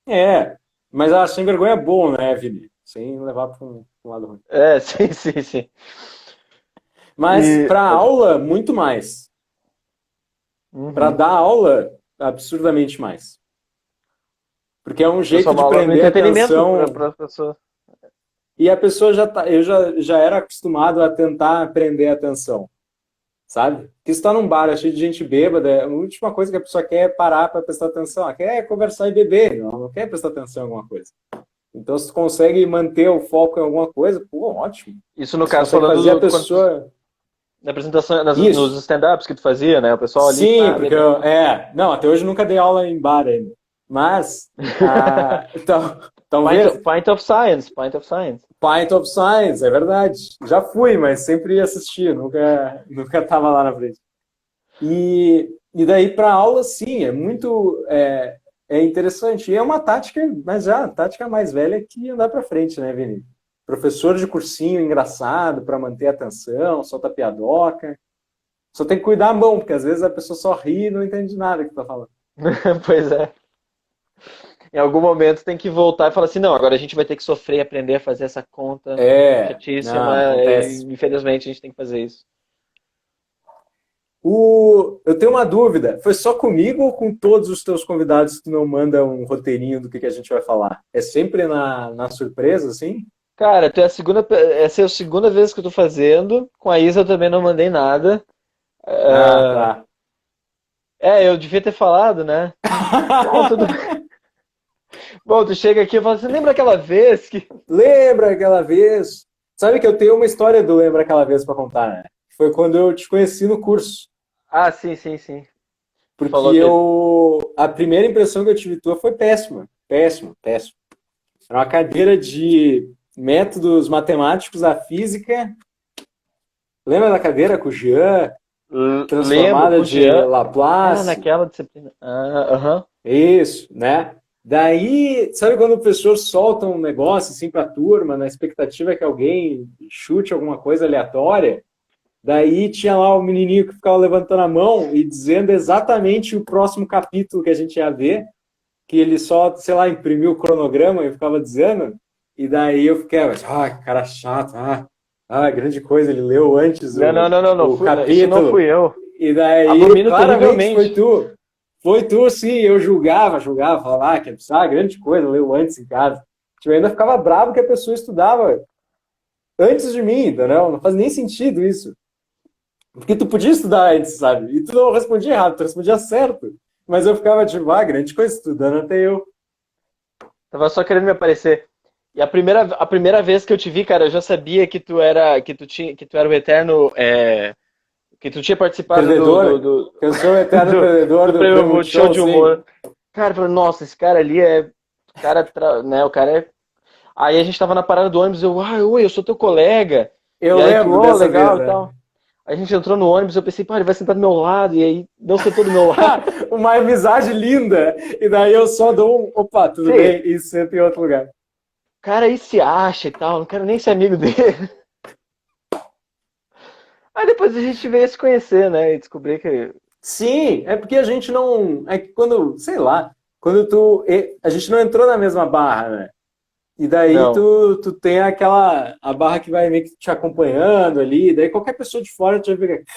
aí. É, mas sem vergonha é bom, né, Vini? Sem levar para um lado ruim. É, sim, sim, sim. Mas E para aula, muito mais. Para uhum. dar aula, absurdamente mais. Porque é um jeito Transformar de aula no prender a entretenimento atenção. para as pessoas. E a pessoa eu já era acostumado a tentar prender a atenção, sabe? Porque se tá num bar é cheio de gente bêbada, a última coisa que a pessoa quer é parar para prestar atenção. Ela quer conversar e beber, não quer prestar atenção em alguma coisa. Então, se tu consegue manter o foco em alguma coisa, pô, ótimo. Isso no Você caso consegue falando fazer a quando pessoa. na apresentação, nos Isso. stand-ups que tu fazia, né? O pessoal ali, Sim, pá, porque bebendo. não, até hoje eu nunca dei aula em bar ainda. Mas, talvez, Pint of Science, Pint of Science. Pint of Science, é verdade. Já fui, mas sempre ia assistir, nunca tava lá na frente. E daí para aula, sim, é interessante. E é uma tática, mas já a tática mais velha que andar para frente, né, Vini? Professor de cursinho engraçado para manter a atenção, solta piadoca. Só tem que cuidar a mão, porque às vezes a pessoa só ri e não entende nada que tá falando. Pois é. Em algum momento tem que voltar e falar assim, não, agora a gente vai ter que sofrer e aprender a fazer essa conta Não, chatíssima, e, acontece. infelizmente a gente tem que fazer isso. Eu tenho uma dúvida. Foi só comigo ou com todos os teus convidados que tu não manda um roteirinho do que a gente vai falar? É sempre na surpresa, assim? Cara, essa é a segunda vez que eu tô fazendo. Com a Isa eu também não mandei nada. Ah, tá. Eu devia ter falado, né? Bom, tudo bem. Bom, tu chega aqui e fala assim, lembra aquela vez que... Lembra aquela vez? Sabe que eu tenho uma história do Lembra aquela vez para contar, né? Foi quando eu te conheci no curso. Ah, sim, sim, sim. Tu Porque falou que... a primeira impressão que eu tive tua foi péssima. Péssima, péssima. Era uma cadeira de métodos matemáticos da física. Lembra da cadeira com o Jean, Lembro, transformada com o de Jean. Era Laplace? naquela disciplina. Ah, aham. Isso, né? Daí, sabe quando o professor solta um negócio assim para a turma, na expectativa que alguém chute alguma coisa aleatória? Daí tinha lá o menininho que ficava levantando a mão e dizendo exatamente o próximo capítulo que a gente ia ver, que ele só, sei lá, imprimiu o cronograma e ficava dizendo. E daí eu fiquei, cara chato, grande coisa, ele leu antes Não, não, não, não, não. o Isso não capítulo. fui eu. E daí, Abomino claramente, foi terrivelmente. tu. Foi tu, sim, eu julgava, falava, que grande coisa, leu antes em casa. Tipo, eu ainda ficava bravo que a pessoa estudava antes de mim, entendeu? Não faz nem sentido isso. Porque tu podia estudar antes, sabe? E tu não respondia errado, tu respondia certo. Mas eu ficava tipo, grande coisa, estudando até eu. Tava só querendo me aparecer. E a primeira vez que eu te vi, cara, eu já sabia que tu era o eterno, que tu tinha participado Perdedor, eu sou o eterno do, perdedor do do prêmio prêmio Multishow Multishow, de sim. humor. Cara, eu falei, nossa, esse cara ali né, o cara é... Aí a gente tava na parada do ônibus, oi, eu sou teu colega. Eu E aí lembro dessa vez, legal e né? tal. A gente entrou no ônibus, eu pensei, pá, ele vai sentar do meu lado, e aí não sentou do meu lado. Uma amizade linda. E daí eu só dou opa, tudo Fê, bem, e sento em outro lugar. o cara aí se acha e tal, não quero nem ser amigo dele. Aí depois a gente veio se conhecer, né? E descobrir que. Sim, é porque a gente não. É que quando, sei lá, quando a gente não entrou na mesma barra, né? E daí Não. tu tem a barra que vai meio que te acompanhando ali, daí qualquer pessoa de fora te vai ficar,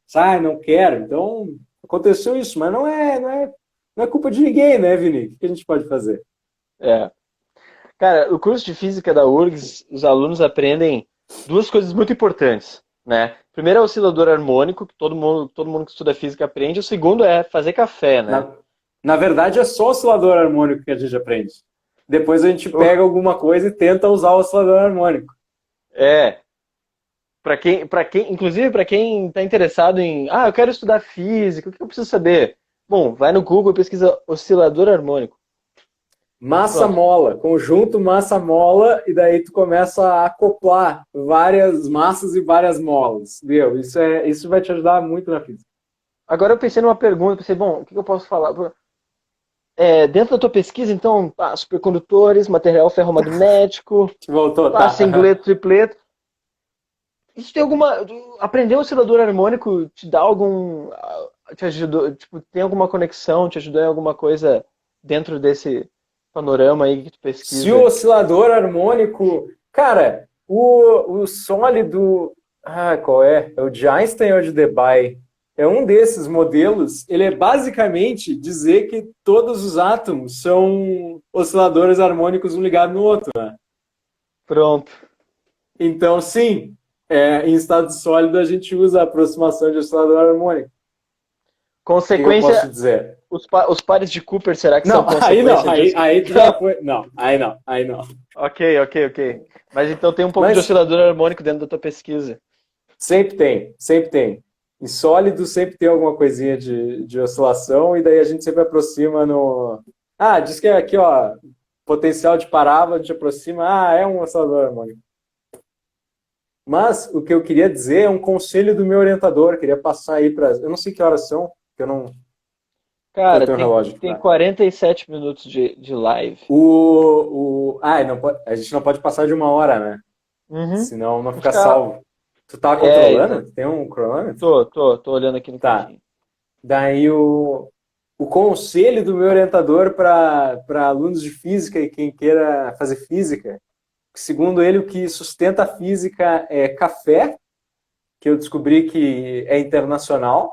sai, não quero. Então, aconteceu isso, mas não é culpa de ninguém, né, Vini? O que a gente pode fazer? É. Cara, o curso de física da URGS, os alunos aprendem duas coisas muito importantes. né? Primeiro é o oscilador harmônico, que todo mundo que estuda física aprende. O segundo é fazer café, né? Na, na verdade, é só o oscilador harmônico que a gente aprende. Depois a gente Uh, pega alguma coisa e tenta usar o oscilador harmônico. É, inclusive para quem está interessado em, eu quero estudar física, o que eu preciso saber? Bom, vai no Google e pesquisa oscilador harmônico. Pronto. Massa-mola, conjunto massa-mola, e daí tu começa a acoplar várias massas e várias molas. Viu? Isso vai te ajudar muito na física. Agora eu pensei numa pergunta, pensei, bom, o que eu posso falar? Dentro da tua pesquisa, então, supercondutores, material ferromagnético, Voltou, tá. singleto, tripleto. Isso tem alguma. Aprender o oscilador harmônico te dá algum. Te ajudou. Tipo, tem alguma conexão, te ajudou em alguma coisa dentro desse panorama aí que tu Se o pesquisa? oscilador harmônico. Cara, o sólido. Qual é? É o de Einstein ou de Debye? É um desses modelos. Ele é basicamente dizer que todos os átomos são osciladores harmônicos um ligado no outro. Pronto. Então, sim, em estado sólido a gente usa a aproximação de oscilador harmônico. O que eu posso te Consequência, dizer? os pares de Cooper, será que são Não, aí não, consequência aí, disso? aí tu já foi. Não, aí não, aí não. Ok, ok, ok. Mas então tem um pouco de Mas oscilador harmônico dentro da tua pesquisa. sempre tem, sempre tem. Em sólido sempre tem alguma coisinha de oscilação, e daí a gente sempre aproxima no. Diz que é aqui, ó, potencial de parábola, a gente aproxima, é um oscilador harmônico. Mas o que eu queria dizer é um conselho do meu orientador, queria passar aí para. Eu não sei que horas são, que eu não. Eu Cara, tenho um relógio aqui tem pra. 47 minutos de live. Não pode, a gente não pode passar de 1 hora, né? Uhum. Senão não Vou fica ficar. salvo. Tu tá Exato. controlando? Tem um cronômetro? Tô olhando aqui no Tá. cantinho. Daí o conselho do meu orientador para alunos de física e quem queira fazer física, segundo ele, o que sustenta a física é café, que eu descobri que é internacional,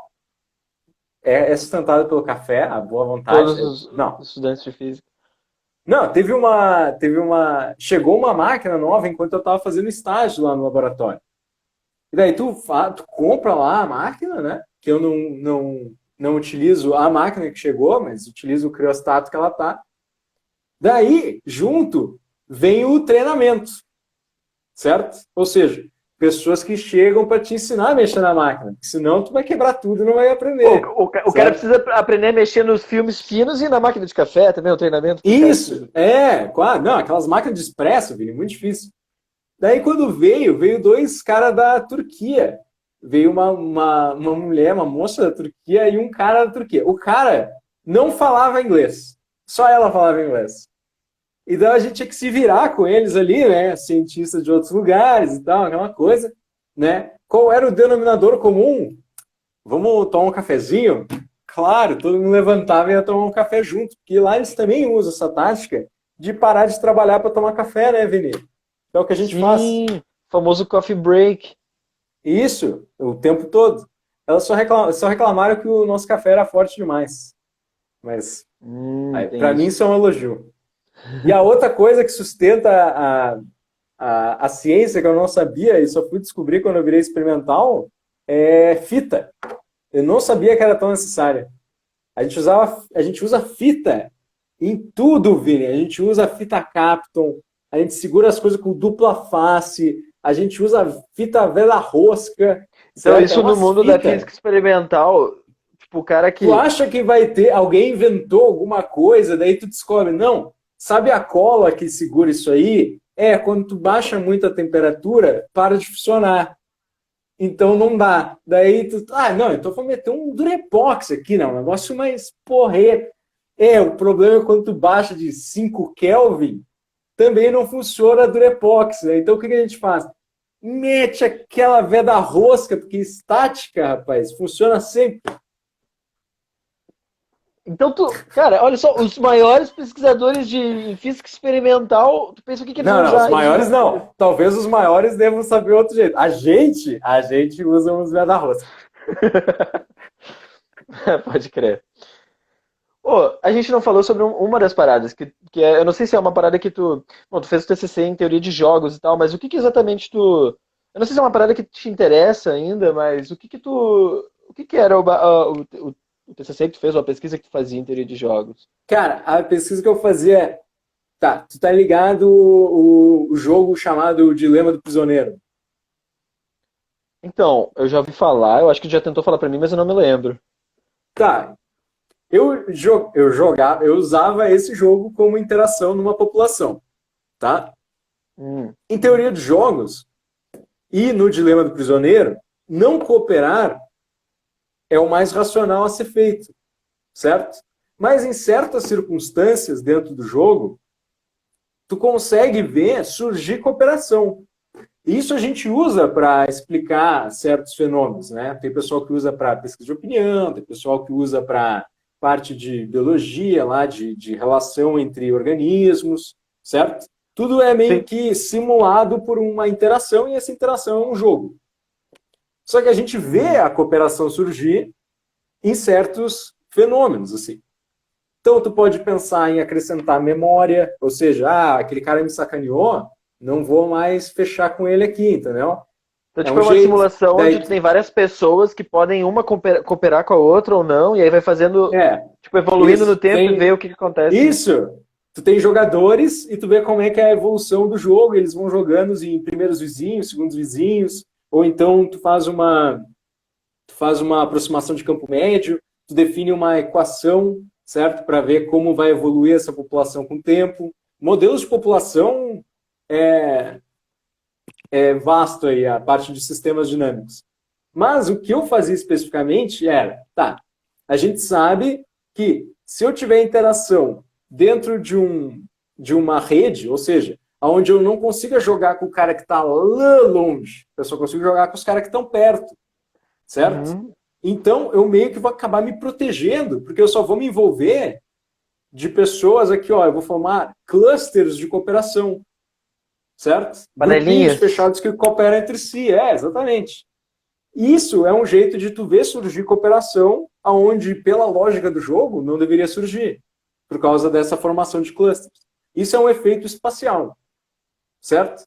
é sustentado pelo café, a boa vontade. Todos Não, os estudantes de física. não, chegou uma máquina nova enquanto eu estava fazendo estágio lá no laboratório. E daí tu compra lá a máquina, né? Que eu não utilizo a máquina que chegou, mas utilizo o criostat que ela tá. Daí, junto, vem o treinamento, certo? Ou seja, pessoas que chegam para te ensinar a mexer na máquina. Senão tu vai quebrar tudo e não vai Pô, aprender, o cara certo? precisa aprender a mexer nos filmes finos e na máquina de café também, o treinamento que o cara Isso, precisa. claro. Não, aquelas máquinas de expresso, Vini, muito difícil. Daí quando veio dois caras da Turquia. Veio uma mulher, uma moça da Turquia e um cara da Turquia. O cara não falava inglês. Só ela falava inglês. E daí a gente tinha que se virar com eles ali, né? Cientistas de outros lugares e tal, aquela coisa, né? Qual era o denominador comum? Vamos tomar um cafezinho? Claro, todo mundo levantava e ia tomar um café junto, porque lá eles também usam essa tática de parar de trabalhar para tomar café, né, Vini? Então é o que a gente faz. Sim, famoso coffee break. Isso, o tempo todo. Elas só reclamaram que o nosso café era forte demais. Mas, Tem para mim, isso. isso é um elogio. E a outra coisa que sustenta a ciência, que eu não sabia e só fui descobrir quando eu virei experimental, é fita. Eu não sabia que era tão necessária. A gente usa fita em tudo, Vini. A gente usa fita Kapton, a gente segura as coisas com dupla face, a gente usa fita vela rosca, Então, certo? É isso no umas mundo da fita. física experimental, tipo, o cara Tu que. acha que vai ter, alguém inventou alguma coisa, daí tu descobre, não, sabe a cola que segura isso aí? Quando tu baixa muito a temperatura, para de funcionar. Então não dá. Daí tu, não, então vou meter um Durepox aqui, não, um negócio mais porreiro. O problema é quando tu baixa de 5 Kelvin, também não funciona a Durepox, né? Então o que a gente faz? Mete aquela veda rosca, porque estática, rapaz, funciona sempre. Então, cara, olha só, os maiores pesquisadores de física experimental, tu pensa o que eles vão Não, os usar isso maiores na. não. Talvez os maiores devam saber outro jeito. A gente usa uns veda rosca. Pode crer. Ô, a gente não falou sobre uma das paradas, que é, eu não sei se é uma parada que tu. Bom, tu fez o TCC em teoria de jogos e tal, mas o que exatamente tu. Eu não sei se é uma parada que te interessa ainda, mas o que que era o TCC que tu fez, ou a pesquisa que tu fazia em teoria de jogos? Cara, a pesquisa que eu fazia é, tá, tu tá ligado o jogo chamado Dilema do Prisioneiro? Então, eu já ouvi falar, eu acho que tu já tentou falar pra mim, mas eu não me lembro. Tá, eu usava esse jogo como interação numa população, tá? Hum, Em teoria de jogos e no Dilema do Prisioneiro, não cooperar é o mais racional a ser feito, certo? Mas em certas circunstâncias dentro do jogo, tu consegue ver surgir cooperação. Isso a gente usa para explicar certos fenômenos, né? Tem pessoal que usa para pesquisa de opinião, tem pessoal que usa para parte de biologia, lá de relação entre organismos, certo? Tudo é meio sim. que simulado por uma interação e essa interação é um jogo. Só que a gente vê a cooperação surgir em certos fenômenos, assim. Então, tu pode pensar em acrescentar memória, ou seja, aquele cara me sacaneou, não vou mais fechar com ele aqui, entendeu? Então, É tipo, um é uma jeito. simulação onde Daí, tu tem várias pessoas que podem uma cooperar com a outra ou não, e aí vai fazendo, é, tipo, evoluindo no isso. tempo e ver Tem o que que acontece. isso. Tu tem jogadores e tu vê como é que é a evolução do jogo, eles vão jogando em primeiros vizinhos, segundos vizinhos, ou então tu faz uma aproximação de campo médio, tu define uma equação, certo? Para ver como vai evoluir essa população com o tempo. Modelos de população é, é vasto aí, a parte de sistemas dinâmicos. Mas o que eu fazia especificamente era, tá, a gente sabe que se eu tiver interação dentro de uma rede, ou seja, onde eu não consiga jogar com o cara que está lá longe, eu só consigo jogar com os caras que estão perto, certo? Uhum. Então, eu meio que vou acabar me protegendo, porque eu só vou me envolver de pessoas aqui, ó, eu vou formar clusters de cooperação, certo? Grupinhos Panelinhas. fechados que cooperam entre si, exatamente. Isso é um jeito de tu ver surgir cooperação aonde, pela lógica do jogo, não deveria surgir, por causa dessa formação de clusters. Isso é um efeito espacial, certo?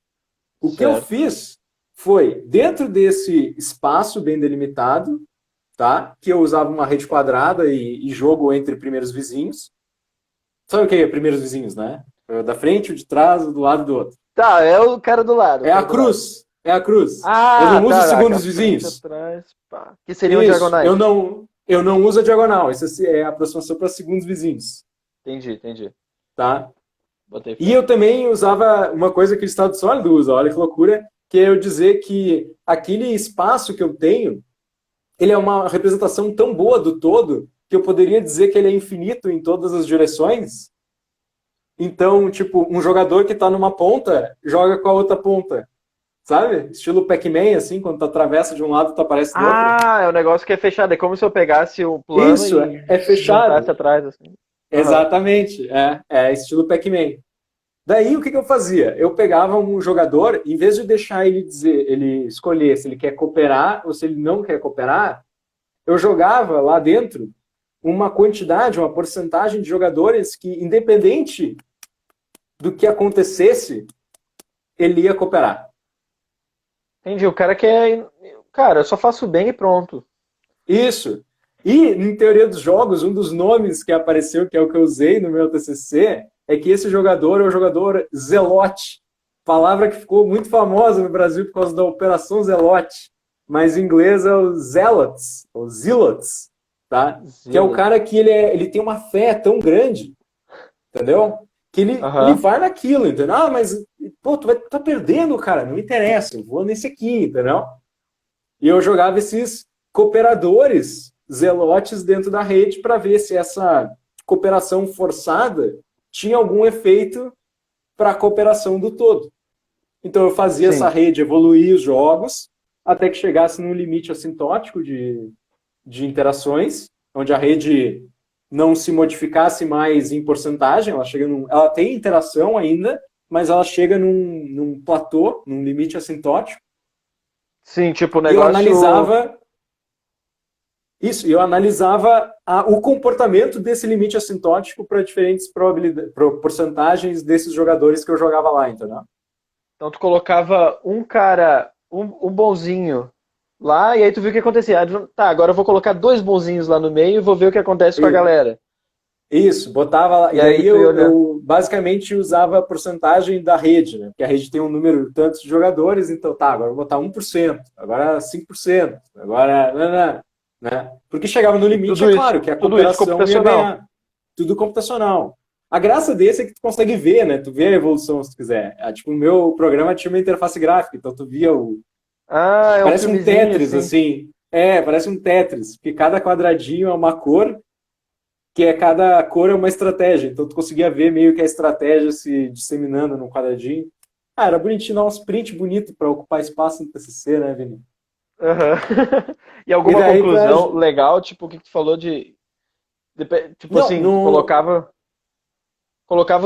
O que eu Certo. fiz foi, dentro desse espaço bem delimitado, tá? Que eu usava uma rede quadrada e jogo entre primeiros vizinhos. Sabe o que é primeiros vizinhos, né? Da frente, o de trás, do lado do outro. Tá, é o cara do lado, o É a cara do lado. cruz. É a cruz. Eu Ah, não uso tá, a segundos frente, vizinhos. atrás, pá. Que seriam Isso. diagonais. Eu não uso a diagonal. Isso é a aproximação para segundos vizinhos. Entendi, entendi. Tá? Botei E fé. eu também usava uma coisa que o Estado Sólido usa, olha que loucura, que é eu dizer que aquele espaço que eu tenho, ele é uma representação tão boa do todo que eu poderia dizer que ele é infinito em todas as direções. Então, tipo, um jogador que está numa ponta joga com a outra ponta, sabe? Estilo Pac-Man, assim, quando tu atravessa de um lado, tu aparece do outro. Ah, é um negócio que é fechado. É como se eu pegasse o plano Isso e é juntasse fechado. atrás, assim. Aham. Exatamente, é estilo Pac-Man. Daí o que eu fazia? Eu pegava um jogador, em vez de deixar ele escolher se ele quer cooperar ou se ele não quer cooperar, eu jogava lá dentro uma quantidade, uma porcentagem de jogadores que, independente do que acontecesse, ele ia cooperar. Entendi. O cara quer. Cara, eu só faço bem e pronto. Isso. E, em teoria dos jogos, um dos nomes que apareceu, que é o que eu usei no meu TCC, é que esse jogador é o jogador Zelote. Palavra que ficou muito famosa no Brasil por causa da Operação Zelote. Mas em inglês é o Zealots, ou Zealots, tá? Que é o Zilo. cara que ele tem uma fé tão grande, entendeu? Que ele Aham. vai naquilo, entendeu? Mas, pô, tu vai tá perdendo, cara, não interessa, eu vou nesse aqui, entendeu? E eu jogava esses cooperadores zelotes dentro da rede para ver se essa cooperação forçada tinha algum efeito para a cooperação do todo. Então eu fazia essa Sim. rede evoluir os jogos até que chegasse num limite assintótico de interações, onde a rede não se modificasse mais em porcentagem, ela tem interação ainda, mas ela chega num platô, num limite assintótico, Sim, tipo, o e eu negócio. analisava isso, eu analisava o comportamento desse limite assintótico para diferentes porcentagens desses jogadores que eu jogava lá, entendeu? Então tu colocava um cara. um bonzinho lá, e aí tu viu o que acontecia. Aí tá, agora eu vou colocar dois bonzinhos lá no meio e vou ver o que acontece com a E- galera. Isso, botava lá. E E aí daí tu ia olhando. eu basicamente usava a porcentagem da rede, né? Porque a rede tem um número tanto de jogadores, então tá, agora eu vou botar 1%, agora 5%, agora. Né? Porque chegava no limite, é claro, que a Tudo isso cooperação ia computacional. ganhar. Tudo computacional. A graça desse é que tu consegue ver, né? Tu vê a evolução se tu quiser. Tipo, o meu programa tinha uma interface gráfica, então tu via o. Ah, é um Parece um filmezinho, Tetris, assim. assim. É, parece um Tetris, porque cada quadradinho é uma cor, que é cada cor é uma estratégia. Então tu conseguia ver meio que a estratégia se disseminando num quadradinho. Ah, era bonitinho, dar uns print bonito para ocupar espaço no TCC, né, Vini? Aham. E E alguma daí pra... conclusão legal, tipo, o que que tu falou tipo Não, assim, tu no... colocava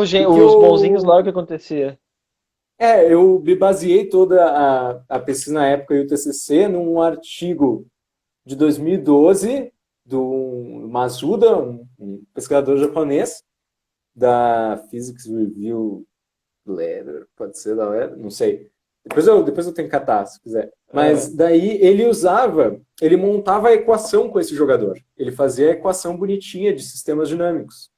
o que os bonzinhos lá, o que eu... acontecia? Eu me baseei toda a pesquisa na época e o TCC num artigo de 2012 do Masuda, um pesquisador japonês, da Physics Review Letter, pode ser da Letter, não sei. Depois eu tenho que catar, se quiser. Aham. Mas daí ele montava a equação com esse jogador. Ele fazia a equação bonitinha de sistemas dinâmicos.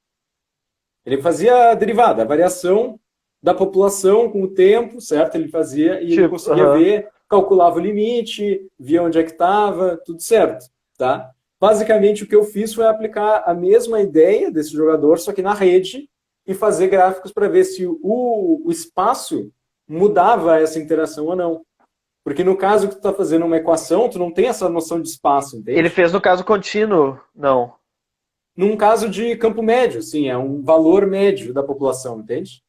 Ele fazia a derivada, a variação da população com o tempo, certo? Ele fazia e ele Tipo, conseguia aham. ver, calculava o limite, via onde é que estava, tudo certo, tá? Basicamente o que eu fiz foi aplicar a mesma ideia desse jogador, só que na rede, e fazer gráficos para ver se o espaço mudava essa interação ou não. Porque no caso que tu está fazendo uma equação, tu não tem essa noção de espaço, Ele entende? fez no caso contínuo? Não. Num caso de campo médio, sim, é um valor médio da população, entende?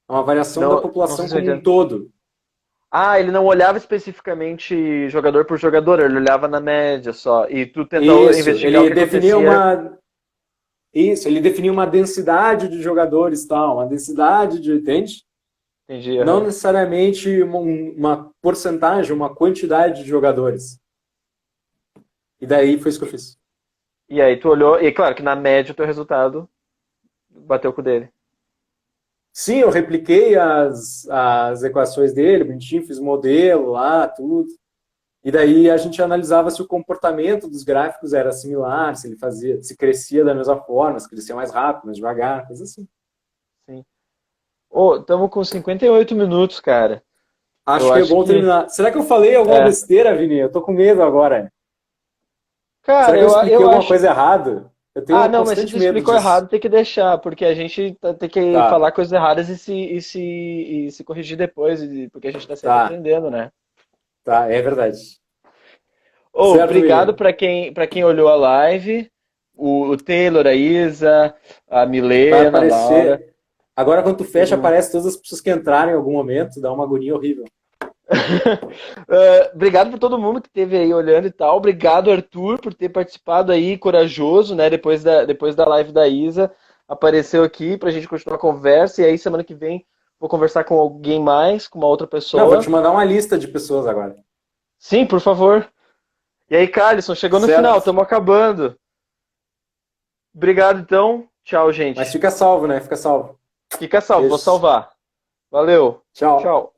É uma variação da Não sei população se eu como um entendo. todo. Ah, ele não olhava especificamente jogador por jogador, ele olhava na média só. E tu tentou Isso, investigar o que acontecia. ele definia uma densidade de jogadores, tal, uma densidade de, entende? Entendi, Não aham. necessariamente uma porcentagem, uma quantidade de jogadores. E daí foi isso que eu fiz. E aí tu olhou, e claro que na média o teu resultado bateu com o dele. Sim, eu repliquei as equações dele, bonitinho, fiz modelo lá, tudo. E daí a gente analisava se o comportamento dos gráficos era similar, se ele fazia, se crescia da mesma forma, se crescia mais rápido, mais devagar, coisa assim. Sim. Ô, estamos com 58 minutos, cara. Eu Acho que é acho bom que. terminar. Será que eu falei alguma É. besteira, Vini? Eu tô com medo agora. Será Cara, que eu expliquei eu alguma acho. coisa errada? Eu Ah, tenho não, mas se tu constante medo explicou disso. errado, tem que deixar, porque a gente tem que Tá, falar coisas erradas e se corrigir depois, porque a gente tá sempre tá, aprendendo, né? tá, é verdade. Ô, Certo, obrigado Vini? para quem olhou a live, o Taylor, a Isa, a Vai Milena, a Laura, aparecer. Agora, quando tu todo fecha, mundo. aparece todas as pessoas que entraram em algum momento, dá uma agonia horrível. Obrigado por todo mundo que esteve aí olhando e tal. Obrigado, Arthur, por ter participado aí, corajoso, né? Depois da live da Isa, apareceu aqui pra gente continuar a conversa. E aí, semana que vem, vou conversar com alguém mais, com uma outra Não, vou te pessoa. mandar uma lista de pessoas agora. Sim, por favor. E aí, Carlson, chegou no final, Certo? estamos acabando. Obrigado, então. Tchau, Mas gente. fica salvo, né? Fica salvo. Fica salvo, vou Beijos. salvar. Valeu. Tchau. Tchau.